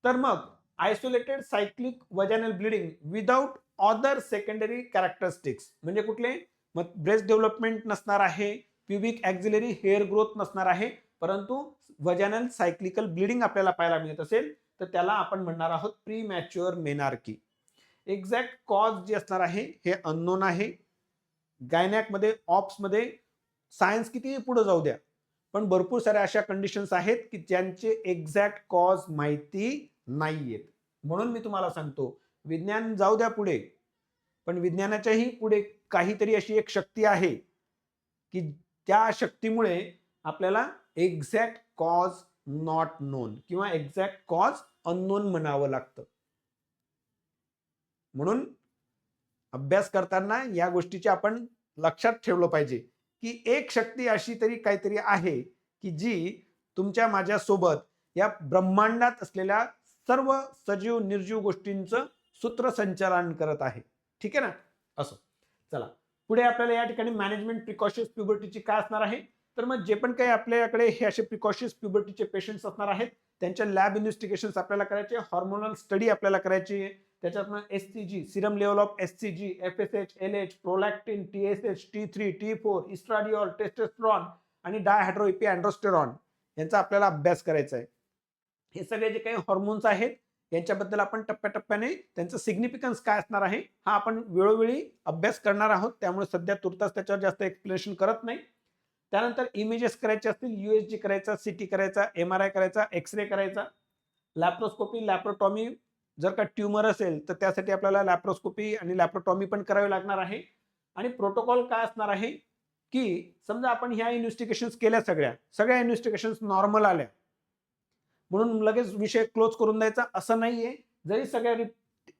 तर मग isolated cyclic vaginal bleeding without other secondary characteristics म्हणजे कुठले, मग ब्रेस्ट डेव्हलपमेंट नसणार आहे, प्युबिक ॲक्झिलरी हेअर ग्रोथ नसणार आहे, परंतु वजॅनल सायक्लिकल ब्लिडिंग आपल्याला पाहायला मिळत असेल तर त्याला आपण म्हणणार आहोत pre mature menarche. Exact cause जे असणार आहे हे अननोन आहे. गायनॅक मध्ये ऑप्स मध्ये सायन्स किती पुढे जाऊ द्या पण भरपूर साऱ्या अशा कंडिशन्स आहेत की ज्यांचे एक्झॅक्ट कॉज माहिती नाहीयेत. म्हणून मी तुम्हाला सांगतो विज्ञान जाऊ द्या पुढे पण विज्ञानाच्याही पुढे काहीतरी अशी एक शक्ती आहे की त्या शक्तीमुळे आपल्याला एक्झॅक्ट कॉज नॉट नोन किंवा एक्झॅक्ट कॉज अननोन म्हणावं लागतं. म्हणून अभ्यास करताना या गोष्टीचे आपण लक्षात ठेवलं पाहिजे की एक शक्ती अशी तरी काहीतरी आहे की जी तुमच्या माझ्या सोबत या ब्रह्मांडात असलेल्या सर्व सजीव निर्जीव गोष्टींचं सूत्रसंचालन करत आहे. ठीक आहे ना. असं चला पुढे आपल्याला या ठिकाणी मॅनेजमेंट प्रिकॉशन्स प्युबर्टीची काय असणार आहे, तर मग जे पण काही आपल्याकडे हे असे प्रिकॉशन्स प्युबर्टीचे पेशंट्स असणार आहेत त्यांच्या लॅब इन्व्हेस्टिगेशन्स आपल्याला करायचे, हॉर्मोनल स्टडी आपल्याला करायची, त्याच्यात मग SCG serum level of SCG, FSH, LH, prolactin, TSH, T3, T4, oestradiol, testosterone आणि डायहायड्रोइपीअँड्रोस्टेरॉन यांचा आपल्याला अभ्यास करायचा आहे. हे सगळे जे काही हॉर्मोन्स आहेत यांच्याबद्दल आपण टप्प्याटप्प्याने त्यांचं सिग्निफिकन्स काय असणार आहे हा आपण वेळोवेळी अभ्यास करणार आहोत. त्यामुळे सध्या तुर्तास त्याच्यावर जास्त एक्सप्लेनेशन करत नाही. त्यानंतर इमेजेस करायचे असतील, यूएसजी करायचा, सीटी करायचा, एमआरआय करायचा, एक्सरे करायचा, लॅप्रोस्कोपी, लॅप्रोटॉमी, जर का ट्यूमर असेल तर त्यासाठी आपल्याला लॅप्रोस्कोपी आणि लॅप्रोटॉमी पण करावी लागणार आहे. आणि प्रोटोकॉल काय असणार आहे की समजा आपण ह्या इन्व्हेस्टिगेशन्स केल्या, सगळ्या इन्व्हेस्टिगेशन्स नॉर्मल आल्या म्हणून लगेच विषय क्लोज करून द्यायचा असं नाहीये. जरी सगळ्या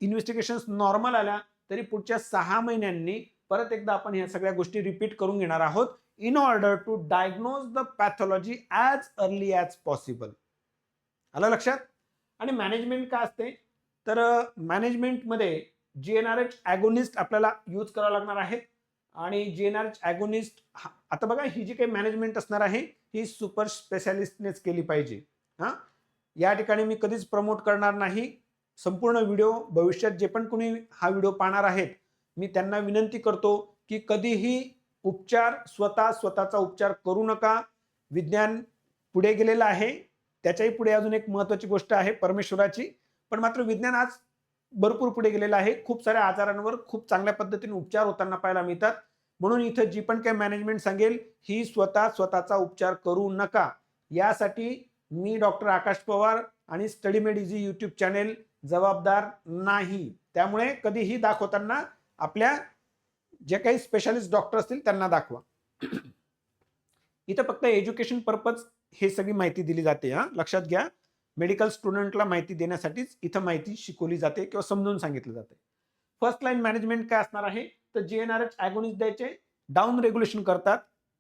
इन्व्हेस्टिगेशन्स नॉर्मल आल्या तरी पुढच्या 6 महिन्यांनी परत एकदा आपण ह्या सगळ्या गोष्टी रिपीट करून घेणार आहोत in order to diagnose the pathology as early as possible. आलं लक्षात. आणि मॅनेजमेंट काय असते, तर मॅनेजमेंटमध्ये जीएनआरएच ॲगोनिस्ट आपल्याला यूज करावं लागणार आहे. आणि जीएनआरएच ॲगोनिस्ट आता बघा ही जी काही मॅनेजमेंट असणार आहे ही सुपर स्पेशालिस्टनेच केली पाहिजे. हां, या ठिकाणी मी कधीच प्रमोट करणार नाही. संपूर्ण व्हिडिओ भविष्यात जे पण कोणी हा व्हिडिओ पाहणार आहेत मी त्यांना विनंती करतो की कधीही उपचार स्वतःचा उपचार करू नका. विज्ञान पुढे गेलेलं आहे. त्याच्याही पुढे अजून एक महत्त्वाची गोष्ट आहे परमेश्वराची. पण मात्र विज्ञान आज भरपूर पुढे गेलेलं आहे. खूप साऱ्या आजारांवर खूप चांगल्या पद्धतीने उपचार होताना पाहायला मिळतात. म्हणून इथं जी पण काही मॅनेजमेंट सांगेल ही स्वतःचा उपचार करू नका. यासाठी मी डॉक्टर आकाश पवार आणि study made easy YouTube channel जबाबदार नाही. त्यामुळे कधीही दाखवताना आपल्या जे काही स्पेशालिस्ट डॉक्टर असतील त्यांना दाखवा. इथं फक्त एज्युकेशन पर्पज हे सगळी माहिती दिली जाते. लक्षात घ्या, मेडिकल स्टुडंटला माहिती देण्यासाठीच इथं माहिती शिकवली जाते किंवा समजून सांगितलं जाते. फर्स्ट लाईन मॅनेजमेंट काय असणार आहे, तर जीएनआरएच अॅगोनिस्ट द्यायचे, डाऊन रेग्युलेशन करतात.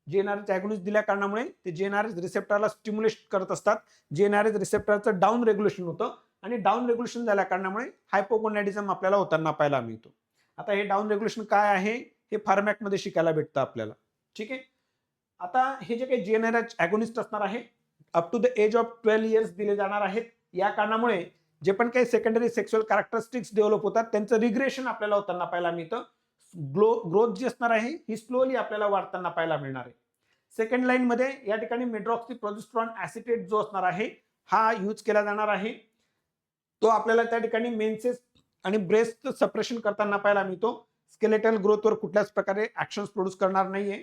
जीएनआरएच अॅगोनिस्ट दिल्या कारणामुळे ते जीएनआरएच रिसेप्टरला स्टिम्युलेट करत असतात. जीएनआरएच रिसेप्टरचं डाऊन रेग्युलेशन होतं आणि डाऊन रेग्युलेशन झाल्या कारणामुळे हायपोगोनॅडिझम आपल्याला होताना पाहायला मिळतो. आता हे डाऊन रेग्युलेशन काय आहे हे फार्मॅकमध्ये शिकायला भेटतं आपल्याला. ठीक आहे. आता हे जे काही जीएनआरएच अॅगोनिस्ट असणार आहे up to the age of 12 years दिले जाणार आहेत. या कारणामुळे जे पण काही सेकंडरी सेक्शुअल कॅरेक्टरिस्टिक्स डेव्हलप होतात त्यांचं रिग्रेशन आपल्याला होताना पाहायला मिळतं. ग्रोथ जी असणार आहे ही स्लोली आपल्याला वाढताना पाहायला मिळणार आहे. सेकंड लाईन मध्ये या ठिकाणी मेड्रॉक्सी प्रोजेस्टेरॉन ऍसिटेट जो असणार आहे हा यूज केला जाणार आहे. तो आपल्याला त्या ठिकाणी मेन्सेस आणि ब्रेस्ट सप्रेशन करताना पाहायला मिळतो. स्केलेटल ग्रोथवर कुठल्याच प्रकारे ऍक्शन्स प्रोड्यूस करणार नाहीये.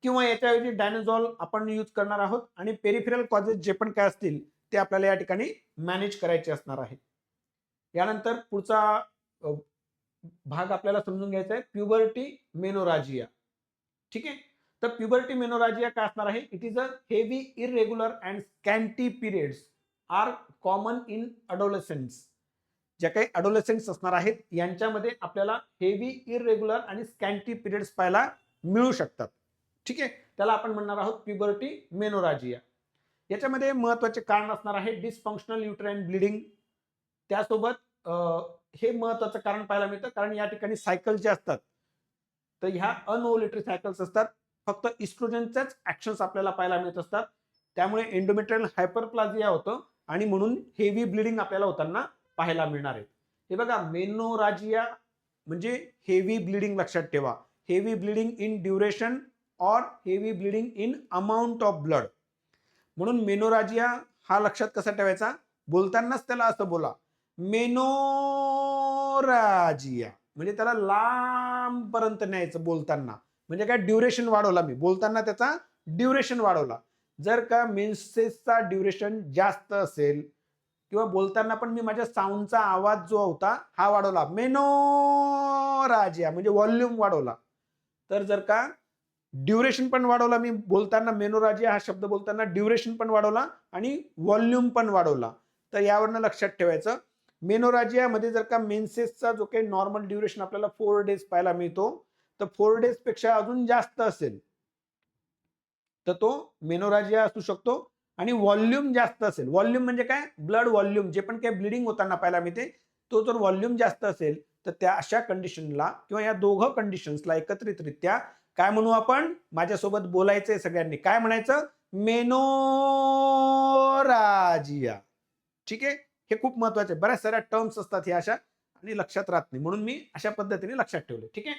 किंवा याच्याऐवजी डायनोझॉल आपण यूज करणार आहोत आणि पेरिफेरल कॉजेस जे पण काय असतील ते आपल्याला या ठिकाणी मॅनेज करायचे असणार आहे. यानंतर पुढचा भाग आपल्याला समजून घ्यायचा आहे प्युबर्टी मेनोराजिया. ठीक आहे. तर प्युबर्टी मेनोराजिया काय असणार आहे, it is a heavy irregular and scanty periods are common in adolescence. ज्या काही अडोलेसन्स असणार आहेत यांच्यामध्ये आपल्याला हेवी इरेग्युलर आणि स्कॅन्टी पिरियड्स पाहायला मिळू शकतात. ठीक आहे. त्याला आपण म्हणणार आहोत प्युबर्टी मेनोराजिया. याच्यामध्ये महत्वाचे कारण असणार आहे डिसफंक्शनल युटेराइन ब्लिडिंग. त्यासोबत हे महत्वाचं कारण पाहायला मिळतं कारण या ठिकाणी सायकल जे असतात तर ह्या अनओव्युलेटरी सायकल्स असतात. फक्त इस्ट्रोजनच्याच ऍक्शन्स आपल्याला पाहायला मिळत असतात. त्यामुळे एंडोमेट्रियल हायपरप्लाझिया होतं आणि म्हणून हेवी ब्लिडिंग आपल्याला होताना पाहायला मिळणार आहे. हे बघा, मेनोराजिया म्हणजे हेवी ब्लिडिंग. लक्षात ठेवा, हेवी ब्लिडिंग इन ड्युरेशन और heavy bleeding in amount of blood. म्हणून मेनोराजिया हा लक्षात कसा ठेवायचा, बोलतानाच त्याला असं बोला मेनोराजिया, म्हणजे त्याला लांब पर्यंत न्यायचं बोलताना. म्हणजे काय, ड्युरेशन वाढवला मी बोलताना, त्याचा ड्युरेशन वाढवला. जर का मेन्सेसचा ड्युरेशन जास्त असेल किंवा बोलताना पण मी माझ्या साऊंडचा आवाज जो होता हा वाढवला, मेनोराजिया म्हणजे व्हॉल्यूम वाढवला. तर जर का ड्युरेशन पण वाढवला मी बोलताना, मेनोराजिया हा शब्द बोलताना ड्युरेशन पण वाढवला आणि व्हॉल्यूम पण वाढवला, तर यावरनं लक्षात ठेवायचं मेनोराजिया मध्ये जर का मेन्सेसचा जो काही नॉर्मल ड्युरेशन आपल्याला 4 डेज पाहायला मिळतो तर 4 डेज पेक्षा अजून जास्त असेल तर तो मेनोराजिया असू शकतो. आणि व्हॉल्यूम जास्त असेल, व्हॉल्यूम म्हणजे काय, ब्लड व्हॉल्यूम जे पण काही ब्लिडिंग होताना पाहायला मिळते तो जर व्हॉल्यूम जास्त असेल तर त्या अशा कंडिशनला किंवा या दोघं कंडिशन्सला एकत्रितरित्या काय म्हणू आपण, माझ्यासोबत बोलायचंय सगळ्यांनी, काय म्हणायचं, मेनोराजिया. ठीक आहे. हे खूप महत्वाचे, बऱ्याच साऱ्या टर्म्स असतात हे अशा आणि लक्षात राहत नाही, म्हणून मी अशा पद्धतीने लक्षात ठेवले. ठीक आहे.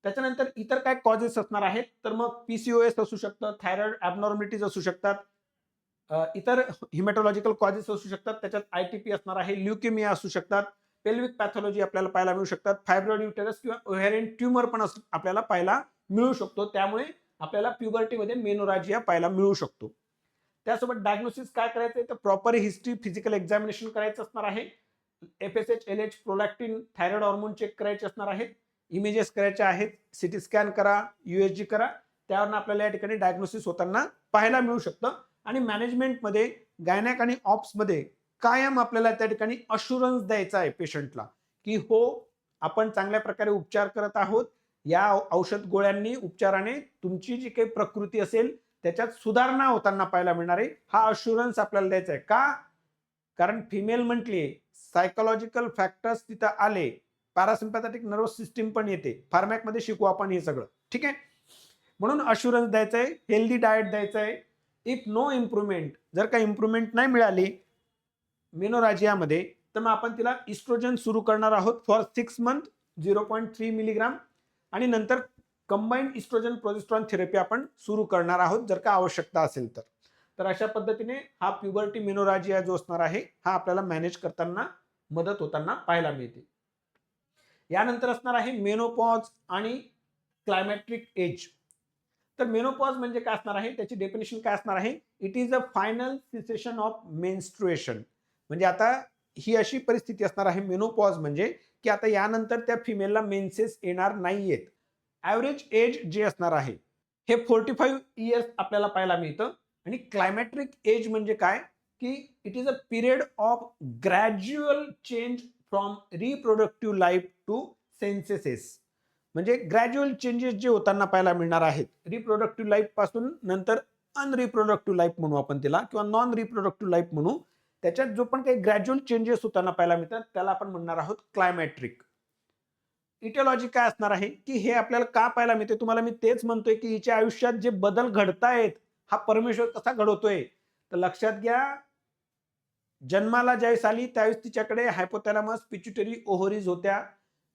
त्याच्यानंतर इतर काय कॉजेस असणार आहेत, तर मग पीसीओएस असू शकतं, थायरॉइड ॲबनॉर्मॅलिटीज असू शकतात, इतर हिमॅटोलॉजिकल कॉजेस असू शकतात. त्याच्यात आयटीपी असणार आहे, ल्युकेमिया असू शकतात, पेल्विक पॅथॉलॉजी आपल्याला पाहायला मिळू शकतात, फायब्रॉइड युटेरस किंवा ओव्हॅरियन ट्यूमर पण आपल्याला पाहायला मिळू शकतो. त्यामुळे आपल्याला प्युबर्टीमध्ये मेनोराजिया पाहायला मिळू शकतो. त्यासोबत डायग्नोसिस काय करायचं तर प्रॉपर हिस्ट्री, फिजिकल एक्झामिनेशन करायचं असणार आहे. FSH, LH, prolactin, thyroid hormone check करायचे असणार आहेत, इमेजेस करायचे आहेत, सिटी स्कॅन करा, यूएसजी करा. त्यावरून आपल्याला या ठिकाणी डायग्नोसिस होताना पाहायला मिळू शकतं. आणि मॅनेजमेंटमध्ये गायनॅक आणि ऑप्समध्ये कायम आपल्याला त्या ठिकाणी अशुरन्स द्यायचा आहे पेशंटला की हो, आपण चांगल्या प्रकारे उपचार करत आहोत, या औषध गोळ्यांनी उपचाराने तुमची जी काही प्रकृती असेल त्याच्यात सुधारणा होताना पाहायला मिळणार आहे. हा अशुरन्स आपल्याला द्यायचा आहे. का, कारण फिमेल म्हटली, सायकोलॉजिकल फॅक्टर्स तिथं आले, पॅरासिम्पॅथेटिक नर्वस सिस्टीम पण येते, फार्मॅकमध्ये शिकू आपण हे सगळं. ठीक आहे. म्हणून अशुरन्स द्यायचं आहे, हेल्दी डाएट द्यायचं आहे. इफ नो इम्प्रुव्हमेंट, जर का इम्प्रुव्हमेंट नाही मिळाली मेनोराजियामध्ये तर मग आपण तिला इस्ट्रोजन सुरू करणार आहोत फॉर 6 मंथ 0.3 मिलीग्राम आणि नंतर कंबाईंड इस्ट्रोजन प्रोजेस्टेरॉन थेरपी आपण सुरू करणार आहोत जर का आवश्यकता असेल तर. तर अशा पद्धतीने हा प्युबर्टी मेनोराजिया जो असणार आहे हा आपल्याला मॅनेज करताना मदत होताना पाहायला मिळते. यानंतर असणार आहे मेनोपॉज आणि क्लायमॅट्रिक एज. तर मेनोपॉज म्हणजे काय असणार आहे, त्याची डेफिनेशन काय असणार आहे, it is a final cessation of menstruation. म्हणजे आता ही अशी परिस्थिती असणार आहे मेनोपॉज म्हणजे, की आता यानंतर त्या फिमेलला मेन्सेस येणार नाहीयेत. ॲव्हरेज एज जे असणार आहे हे 45 इयर्स आपल्याला पाहायला मिळतं. आणि क्लायमॅट्रिक एज म्हणजे काय, की it is a period of gradual change from reproductive life to senescence. म्हणजे ग्रॅज्युअल चेंजेस जे होताना पाहायला मिळणार आहेत रिप्रोडक्टिव्ह लाईफ पासून नंतर अनरिप्रोडक्टिव्ह लाईफ म्हणू आपण तिला, किंवा नॉन रिप्रोडक्टिव्ह लाईफ म्हणू. त्याच्यात जो पण काही ग्रॅज्युअल चेंजेस होताना पाहायला मिळतात त्याला आपण म्हणणार आहोत क्लायमॅट्रिक. इटिओलॉजी काय असणार आहे, की हे आपल्याला का पाहायला मिळते, तुम्हाला मी तेच म्हणतोय की हिच्या आयुष्यात जे बदल घडतायत हा परमेश्वर कसा घडवतोय. तर लक्षात घ्या, जन्माला ज्यावेळेस आली त्यावेळेस तिच्याकडे हायपोथॅलॅमस पिट्युटरी ओव्हरीज होत्या.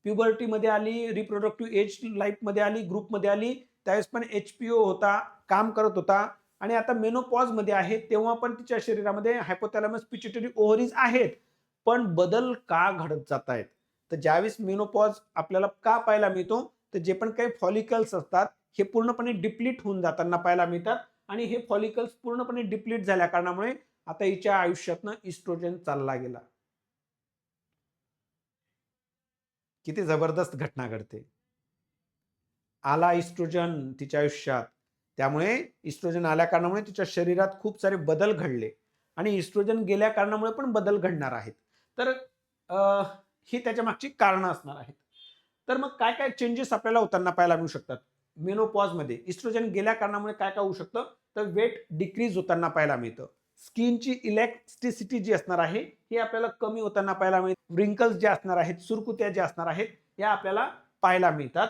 प्युबर्टीमध्ये आली, रिप्रोडक्टिव्ह एज लाईफमध्ये आली, ग्रुपमध्ये आली, त्यावेळेस पण एचपीओ होता, काम करत होता. आणि आता मेनोपॉज मध्ये आहे तेव्हा पण तिच्या शरीरामध्ये हायपोथॅलॅमस पिट्युटरी ओव्हरीज आहेत. पण बदल का घडत जात आहेत, तर ज्यावेळेस मेनोपॉज आपल्याला का पाहायला मिळतो, तर जे पण काही फॉलिकल्स असतात हे पूर्णपणे डिप्लीट होऊन जाताना पाहायला मिळतात. आणि हे फॉलिकल्स पूर्णपणे डिप्लीट झाल्या कारणामुळे आता हिच्या आयुष्यातनं इस्ट्रोजन चालला गेला. किती जबरदस्त घटना घडते. आला इस्ट्रोजन तिच्या आयुष्यात, त्यामुळे इस्ट्रोजन आल्या कारणामुळे तिच्या शरीरात खूप सारे बदल घडले. आणि इस्ट्रोजन गेल्या कारणामुळे पण बदल घडणार आहेत. तर ही त्याच्या मागची कारणं असणार आहेत. तर मग काय काय चेंजेस आपल्याला होताना पाहायला मिळू शकतात मेनोपॉज मध्ये. इस्ट्रोजन गेल्या कारणामुळे काय काय होऊ शकतं, तर वेट डिक्रीज होताना पाहायला मिळतं. स्किनची इलेक्ट्रिसिटी जी असणार आहे ही आपल्याला कमी होताना पाहायला मिळते. रिंकल्स जे असणार आहेत, सुरकुत्या ज्या असणार आहेत या आपल्याला पाहायला मिळतात.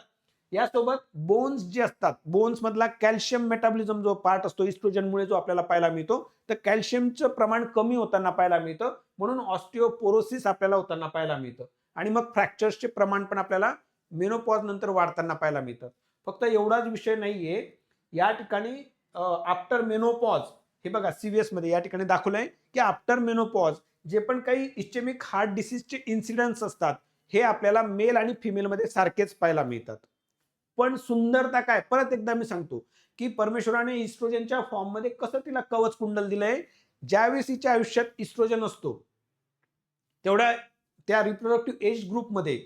यासोबत बोन्स जे असतात, बोन्स मधला कॅल्शियम मेटाबॉलिझम जो पार्ट असतो इस्ट्रोजनमुळे जो आपल्याला पाहायला मिळतो, तर कॅल्शियमचं प्रमाण कमी होताना पाहायला मिळतं. म्हणून ऑस्टिओपोरोसिस आपल्याला होताना पाहायला मिळतं. आणि मग फ्रॅक्चर्सचे प्रमाण पण आपल्याला मेनोपॉज नंतर वाढताना पाहायला मिळतं. फक्त एवढाच विषय नाहीये या ठिकाणी. आफ्टर मेनोपॉज हे बघा सीव्हीएस मध्ये या ठिकाणी दाखवलंय की आफ्टर मेनोपॉज जे पण काही इस्चेमिक हार्ट डिसीजचे इन्सिडेंट्स असतात हे आपल्याला मेल आणि फिमेल मध्ये सारखेच पाहायला मिळतात. पण सुंदरता काय, परत एकदा मी सांगतो की परमेश्वराने इस्ट्रोजनच्या फॉर्म मध्ये कसं तिला कवच कुंडल दिलंय. ज्यावेळेस तिच्या आयुष्यात इस्ट्रोजन असतो तेवढ्या त्या रिप्रोडक्टिव्ह एज ग्रुपमध्ये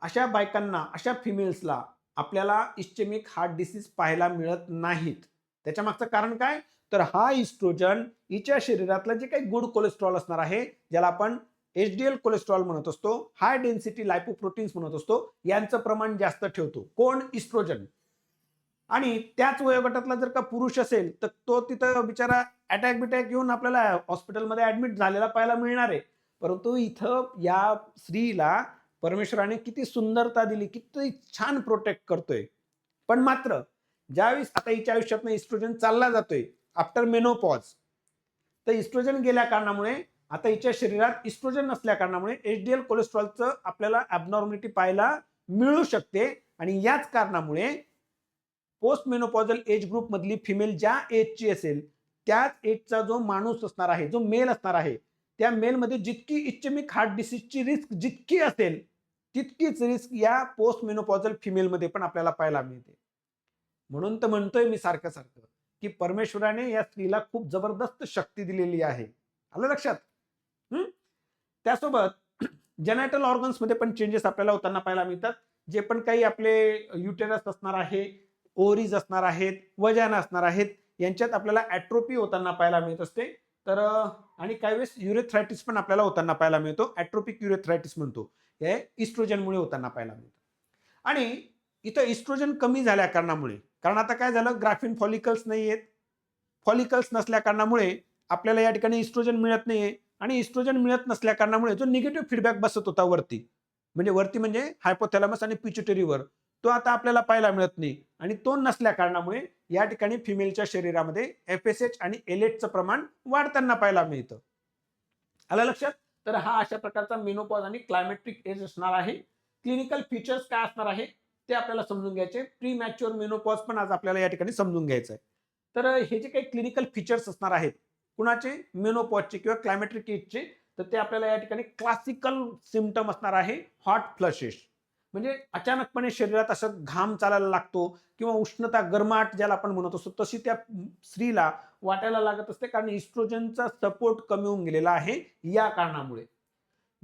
अशा बायकांना, अशा फिमेल्सला आपल्याला इस्चेमिक हार्ट डिसीज पाहायला मिळत नाहीत. त्याच्या मागचं कारण काय, तर हा इस्ट्रोजन हिच्या शरीरातलं जे काही गुड कोलेस्ट्रॉल असणार आहे, ज्याला आपण एचडीएल कोलेस्ट्रॉल म्हणत असतो, हाय डेन्सिटी लायपोप्रोटीन्स म्हणत असतो, यांचं प्रमाण जास्त ठेवतो. कोण, इस्ट्रोजन. आणि त्याच वयोगटातला जर का पुरुष असेल तर तो तिथं बिचारा अटॅक बिटॅक येऊन आपल्याला हॉस्पिटलमध्ये ऍडमिट झालेला पाहायला मिळणार आहे. परंतु इथं या स्त्रीला परमेश्वराने किती सुंदरता दिली, किती छान प्रोटेक्ट करतोय. पण मात्र ज्यावेळेस आता हिच्या आयुष्यातनं इस्ट्रोजन चालला जातोय आफ्टर मेनोपॉज, तर इस्ट्रोजन गेल्या कारणामुळे आता हिच्या शरीरात इस्ट्रोजन नसल्या कारणामुळे एचडीएल कोलेस्ट्रॉलचं आपल्याला ॲबनॉर्मॅलिटी पाहायला मिळू शकते. आणि याच कारणामुळे पोस्ट मेनोपॉझल एज ग्रुप मधली फिमेल ज्या एजची असेल त्याच एजचा जो माणूस असणार आहे, जो मेल असणार आहे, त्या मेलमध्ये जितकी इस्चेमिक हार्ट डिसीजची रिस्क जितकी असेल तितकीच रिस्क या पोस्ट मेनोपॉझल फिमेलमध्ये पण आपल्याला पाहायला मिळते. म्हणून तर म्हणतोय मी सारखं सारखं की परमेश्वराने या स्त्रीला खूप जबरदस्त शक्ती दिलेली आहे. आलं लक्षात? त्यासोबत जेनेटल ऑर्गन्स मध्ये पण चेंजेस आपल्याला होताना पाहायला मिळतात. जे पण काही आपले युटेरस असणार आहे, ओव्हरीज असणार आहेत, वजाना असणार आहेत, यांच्यात आपल्याला ॲट्रोपी होताना पाहायला मिळत असते. तर आणि काही वेळेस युरेथ्रायटिस पण आपल्याला होताना पाहायला मिळतो. ॲट्रोपिक युरेथ्रायटिस म्हणतो. हे इस्ट्रोजनमुळे होताना पाहायला मिळतं. आणि इथं इस्ट्रोजन कमी झाल्या कारणामुळे, कारण आता काय झालं, ग्राफिन फॉलिकल्स नाही आहेत. फॉलिकल्स नसल्या कारणामुळे आपल्याला या ठिकाणी इस्ट्रोजन मिळत नाहीये. आणि इस्ट्रोजन मिळत नसल्या कारणामुळे जो निगेटिव्ह फीडबॅक बसत होता वरती, म्हणजे हायपोथॅलॅमस आणि पिट्युटरीवर, तो आता आपल्याला पाहायला मिळत नाही. आणि तो नसल्या कारणामुळे या ठिकाणी फिमेलच्या शरीरामध्ये एफएसएच आणि एलएचचं प्रमाण वाढताना पाहायला मिळतं. आलं लक्षात? तर हा अशा प्रकारचा मेनोपॉज आणि क्लायमॅट्रिक एज असणार आहे. क्लिनिकल फीचर्स काय असणार आहे ते आपल्याला समजून घ्यायचे. प्री मॅच्युअर मेनोपॉज पण आज आपल्याला या ठिकाणी समजून घ्यायचं आहे. तर हे जे काही क्लिनिकल फीचर्स असणार आहेत कुणाचे, मेनोपॉजचे किंवा क्लायमॅट्रिक एजचे, तर ते आपल्याला या ठिकाणी क्लासिकल सिम्पटम असणार आहे हॉट फ्लशेस. म्हणजे अचानकपणे शरीरात असं घाम चालायला लागतो किंवा उष्णता, गरमाट ज्याला आपण म्हणत असतो, तशी त्या स्त्रीला वाटायला लागत असते, कारण इस्ट्रोजनचा सपोर्ट कमी होऊन गेलेला आहे या कारणामुळे.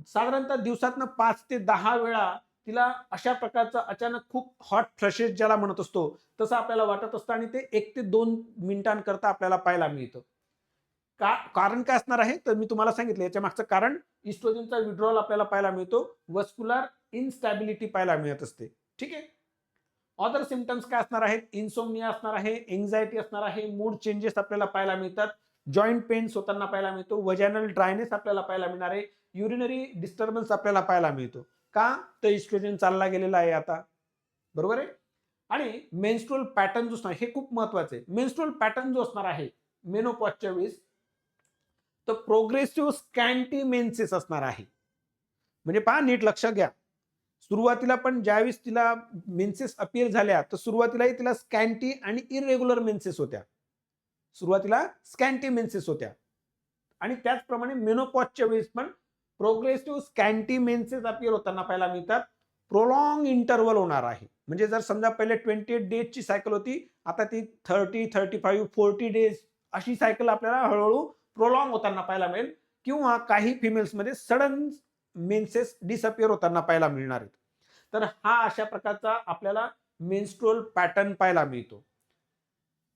साधारणतः दिवसातनं 5 ते 10 वेळा तिला अशा प्रकारचा अचानक खूप हॉट फ्लशेस ज्याला म्हणत असतो तसं आपल्याला वाटत असतं आणि ते 1 ते 2 मिनिटांकरता आपल्याला पाहायला मिळतं. कारण काय असणार आहे तर मी तुम्हाला सांगितलं याच्या मागचं कारण इस्ट्रोजनचा विड्रॉल आपल्याला पाहायला मिळतो, वस्क्युलर इनस्टॅबिलिटी पाहायला मिळत असते. ठीक आहे. अदर सिम्पटम्स काय असणार आहेत, इन्सोमनिया असणार आहे, एन्झायटी असणार आहे, मूड चेंजेस आपल्याला पाहायला मिळतात, जॉईंट पेन्स होताना पाहायला मिळतो, वजायनल ड्रायनेस आपल्याला पाहायला मिळणार आहे, युरिनरी डिस्टर्बन्स आपल्याला पाहायला मिळतो. का तर इस्ट्रोजन चालला गेलेला आहे आता, बरोबर आहे. आणि मेन्स्ट्रुअल पॅटर्न जो असणार हे खूप महत्वाचं आहे. मेन्स्ट्रुअल पॅटर्न जो असणार आहे मेनोपॉजच्या वेळेस तर प्रोग्रेसिव्ह स्कॅन्टी मेन्सेस असणार आहे. म्हणजे पहा नीट लक्ष घ्या. सुरुवातीला पण ज्यावेळेस तिला मेन्सेस अपिअर झाल्या तर सुरुवातीलाही तिला स्कॅन्टी आणि इरेग्युलर मेन्सेस होत्या. सुरुवातीला स्कॅन्टी मेन्सेस होत्या आणि त्याचप्रमाणे मेनोपॉजच्या वेळेस पण प्रोग्रेसिव्ह स्कॅन्टी मेन्सेस अपिअर होताना पाहायला मिळतात. प्रोलॉंग इंटरव्हल होणार आहे. म्हणजे जर समजा पहिले 28 डेजची सायकल होती, आता ती 30, 35, 40 डेज अशी सायकल आपल्याला हळूहळू प्रोलॉंग होताना पाहायला मिळेल किंवा काही फिमेल्समध्ये सडन मेन्सेस डिसअपिअर होताना पाहायला मिळणार आहेत. तर हा अशा प्रकारचा आपल्याला मेन्स्ट्रुअल पॅटर्न पाहायला मिळतो.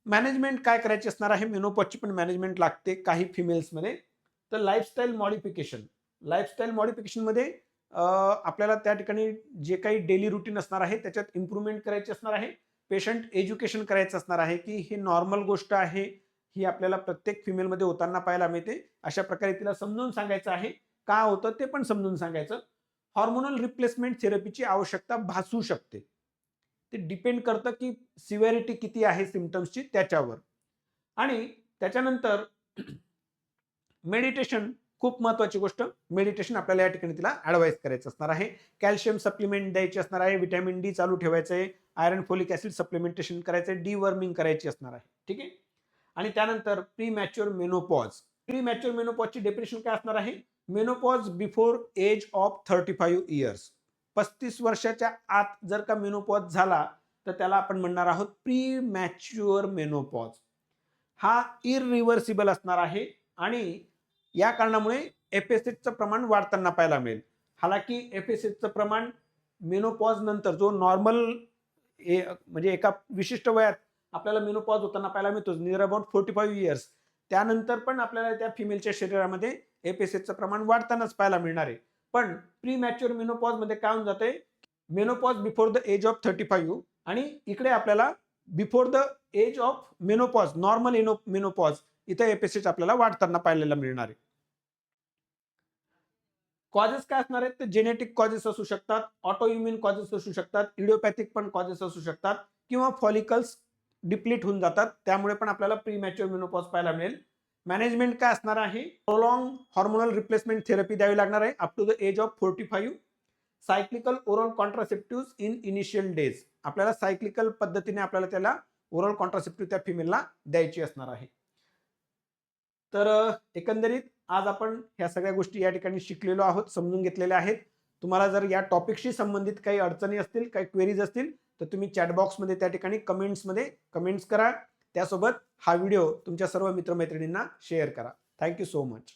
मॅनेजमेंट काय करायची असणार आहे, मेनोपॉजची पण मॅनेजमेंट लागते काही फिमेल्समध्ये. तर लाईफस्टाईल मॉडिफिकेशनमध्ये आपल्याला त्या ठिकाणी जे काही डेली रुटीन असणार आहे त्याच्यात इम्प्रूव्हमेंट करायची असणार आहे. पेशंट एज्युकेशन करायचं असणार आहे की ही नॉर्मल गोष्ट आहे, ही आपल्याला प्रत्येक फिमेलमध्ये होताना पाहायला मिळते. अशा प्रकारे तिला समजून सांगायचं आहे. का होतं ते पण समजून सांगायचं. हॉर्मोनल रिप्लेसमेंट थेरपीची आवश्यकता भासू शकते. ते डिपेंड करतं की सिव्हिरिटी किती आहे सिम्पटम्सची त्याच्यावर. आणि त्याच्यानंतर मेडिटेशन खूप महत्वाची गोष्ट. मेडिटेशन आपल्याला या ठिकाणी तिला ऍडवाइस करायचं असणार आहे. कॅल्शियम सप्लिमेंट द्यायची असणार आहे, व्हिटॅमिन डी चालू ठेवायचं आहे, आयरन फोलिक ऍसिड सप्लिमेंटेशन करायचं आहे, डिवर्मिंग करायची असणार आहे. ठीक आहे. आणि त्यानंतर premature menopause. Premature मेनोपॉजची डेफिनेशन काय असणार आहे, menopause before age of 35 years. 35 वर्षाच्या आत जर का मेनोपॉज झाला तर त्याला आपण म्हणणार आहोत प्री मॅच्युअर मेनोपॉज. हा इरिव्हर्सिबल असणार आहे आणि या कारणामुळे एफएसएचचं प्रमाण वाढताना पाहायला मिळेल. हालाकी एफएसएचचं प्रमाण मेनोपॉज नंतर जो नॉर्मल म्हणजे एका विशिष्ट वयात आपल्याला मेनोपॉज होताना पाहायला मिळतो नियर अबाउट 45 इयर्स, त्यानंतर पण आपल्याला त्या फिमेलच्या शरीरामध्ये एफएसएचचं प्रमाण वाढतानाच पाहायला मिळणार आहे. पण प्री मॅच्युअर मेनोपॉज मध्ये काय होऊन जाते, menopause before the age of 35 आणि इकडे आपल्याला before the age of menopause normal menopause इथं एफएसएच आपल्याला वाढताना पाहायला मिळणार आहे. कॉजेस काय असणार आहेत तर जेनेटिक कॉजेस असू शकतात, ऑटो इम्युन कॉजेस असू शकतात, इडिओपॅथिक पण कॉजेस असू शकतात किंवा फॉलिकल्स डिप्लीट होऊन जातात, त्यामुळे पण आपल्याला प्री मॅच्युअर मेनोपॉज पाहायला मिळेल. मॅनेजमेंट काय असणार आहे, प्रोलॉंग हॉर्मोनल रिप्लेसमेंट थेरपी द्यावी लागणार आहे up to the age of 45. Cyclical oral contraceptive in initial days. आपल्याला सायक्लिकल पद्धतीने आपल्याला त्याला ओरल कॉन्ट्रासेप्टिव्ह त्या फिमेलला द्यायची असणार आहे. तर एकंदरीत आज आपण ह्या सगळ्या गोष्टी या ठिकाणी शिकलेलो आहोत, समजून घेतलेल्या आहेत. तुम्हाला जर या टॉपिकशी संबंधित काही अडचणी असतील, काही क्वेरीज असतील तर तुम्ही चॅट बॉक्समध्ये त्या ठिकाणी कमेंट्समध्ये कमेंट्स करा. त्यासोबत हा व्हिडिओ तुमच्या सर्व मित्रमैत्रिणींना शेअर करा. Thank you so much.